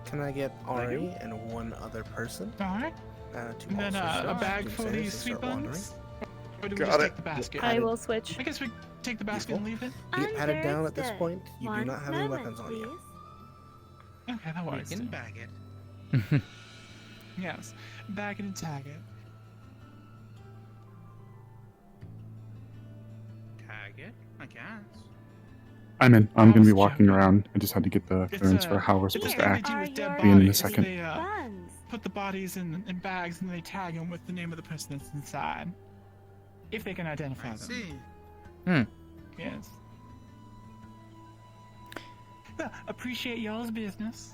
Can I get Ari and one other person? Alright. To And then also a switch bag to for say these to sweet start wandering? buns? Or do we Got just it. take the basket? I will switch. I guess we take the basket and leave it. Be patted down at this Understood. point. You do One not have any moment, weapons on you. please. Okay, that works. can bag it. Yes. Bag it and tag it. Tag it, I guess. I'm in. I'm going to be walking around. I just had to get the clearance for how we're It's supposed what to they act. do with dead Be in a bodies. second. They put the bodies in bags and they tag them with the name of the person that's inside. If they can identify them. See. Yes. Well, appreciate y'all's business.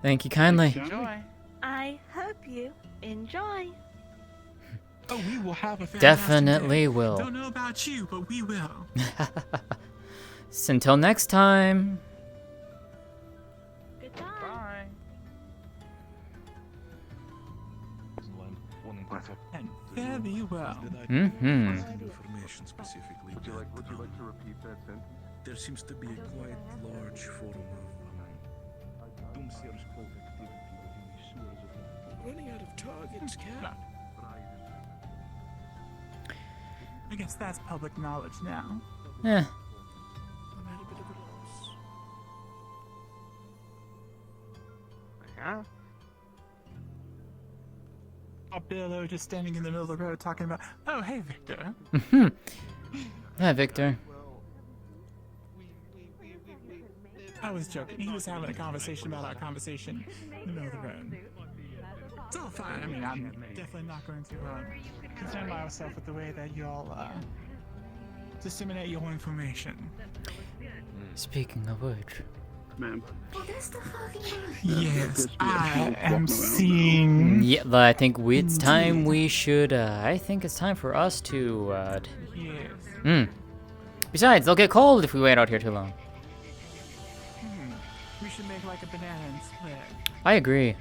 Thank you kindly. Enjoy. I hope you enjoy. Oh, we will have a fantastic Definitely day. will. Don't know about you, but we will. So until next time. Goodbye. And very well. Information specifically. Would you like to repeat that sentence? There seems to be a quite large form of Doomsayer's cult activity within the sewers of the... Running out of targets, Cap. I guess that's public knowledge now. Yeah. I'm at a bit of a loss. Yeah. Billo just standing in the middle of the road talking about, oh, hey, Victor. Yeah, Victor. I was joking. He was having a conversation about our conversation in the middle of the road. It's all fine. I mean, I'm definitely not going to concern myself with the way that you all disseminate your information. Speaking of which. Ma'am. Yes, I am seeing. Yeah, but I think it's time we should. I think it's time for us to. Yes. Besides, they'll get cold if we wait out here too long. We should make like a banana and split. I agree.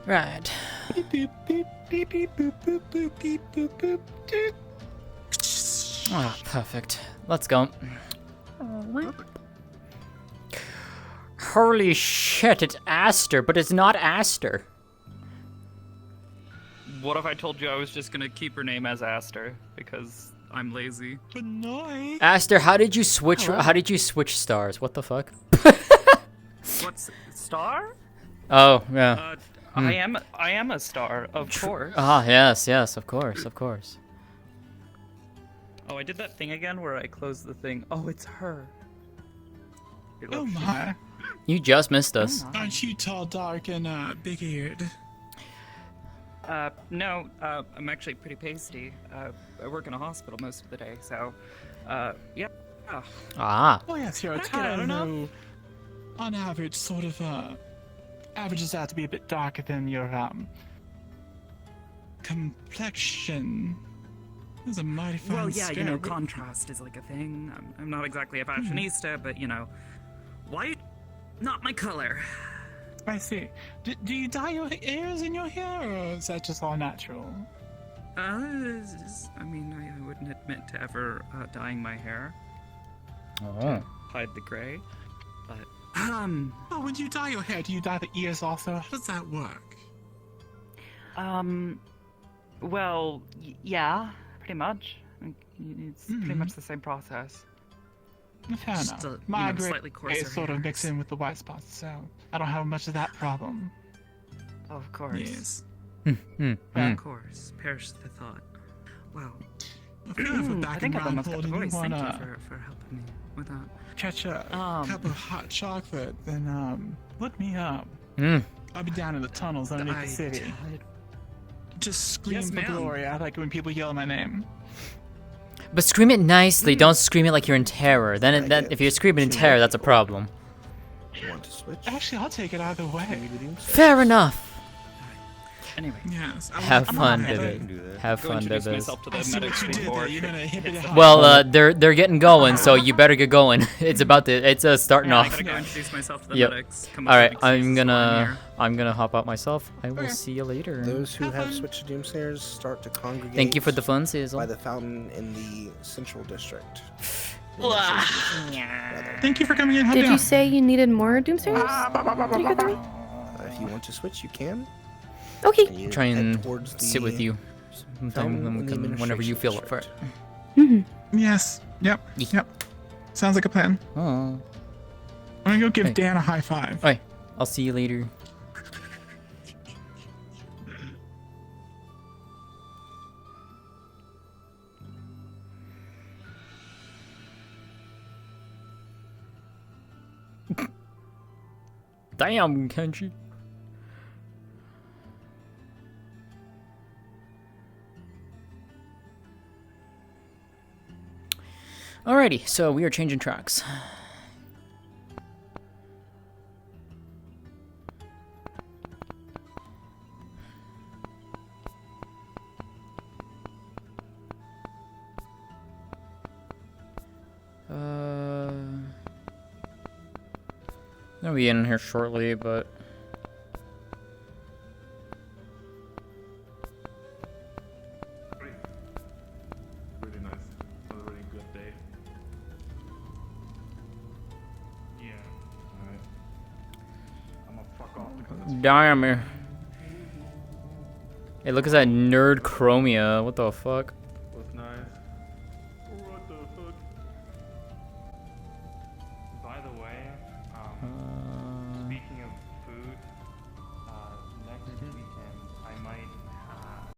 Right. Ah, perfect. Let's go. Holy shit, it's Aster, but it's not Aster. What if I told you I was just gonna keep her name as Aster because I'm lazy? But no. Aster, how did you switch? How did you switch stars? What the fuck? What's star? Oh yeah. I am a star, of course. Ah yes, of course. Oh, I did that thing again where I closed the thing. Oh, it's her. Oh my. You just missed us. Aren't you tall, dark, and big-eared? No, I'm actually pretty pasty. I work in a hospital most of the day, so, yeah. Ah. Oh yes, you're a type who, on average, sort of, averages out to be a bit darker than your, complexion. There's a mighty fine Well, yeah, skin. contrast is like a thing. I'm not exactly a fashionista, but, white, not my color. I see. Do you dye your ears in your hair, or is that just all natural? I wouldn't admit to ever dyeing my hair. Oh. Hide the gray, but Oh, when you dye your hair, do you dye the ears also? How does that work? Well, yeah, pretty much. It's pretty much the same process. Fair Just enough. a, My slightly gray coarser is sort of hairs. mixed in with the white spots, so I don't have much of that problem. Of course. Yes. Of course. Perish the thought. Wow. If we're back I think in I almost got Reinhold the and you voice. Thank wanna you for helping me with that. catch a cup of hot chocolate, then look me up. I'll be down in the tunnels underneath the city. Just scream Yes, for ma'am. glory. I like when people yell my name. But scream it nicely. Don't scream it like you're in terror. Then, if you're screaming in terror, that's a problem. Want to switch? Actually, I'll take it either way. Fair enough. Anyway. Yes. Have fun, David. David. Have Go fun, introduce David. myself to the I see medics what you did before there. You're gonna hit it hard. Well, they're getting going, so you better get going. It's starting Yeah, I off. gotta go introduce myself to the Yep. medics. Come All up right, with excuses why I'm gonna hop out myself. I will see you later. Those who have switched to Doomsayers start to congregate. Thank you for the fun, Sizzle. By the fountain in the central district. Thank you for coming in. Head Did down. you say you needed more Doomsayers? Did you hear that? If you want to switch, you can. Okay. And you Try head and towards the sit with you sometime fountain when we in the can, whenever you feel up for it. Yes. Yep. Yep. Sounds like a plan. Oh. I'm gonna go give Hey. Dan a high five. Alright, I'll see you later. Damn, Kenji. Alrighty, so we are changing tracks. I'll be in here shortly, but Really nice. Another really good day. Yeah. Alright. I'm gonna fuck off because it's damn it. Hey, look at that nerd chromia. What the fuck? was nice. What the fuck? By the way,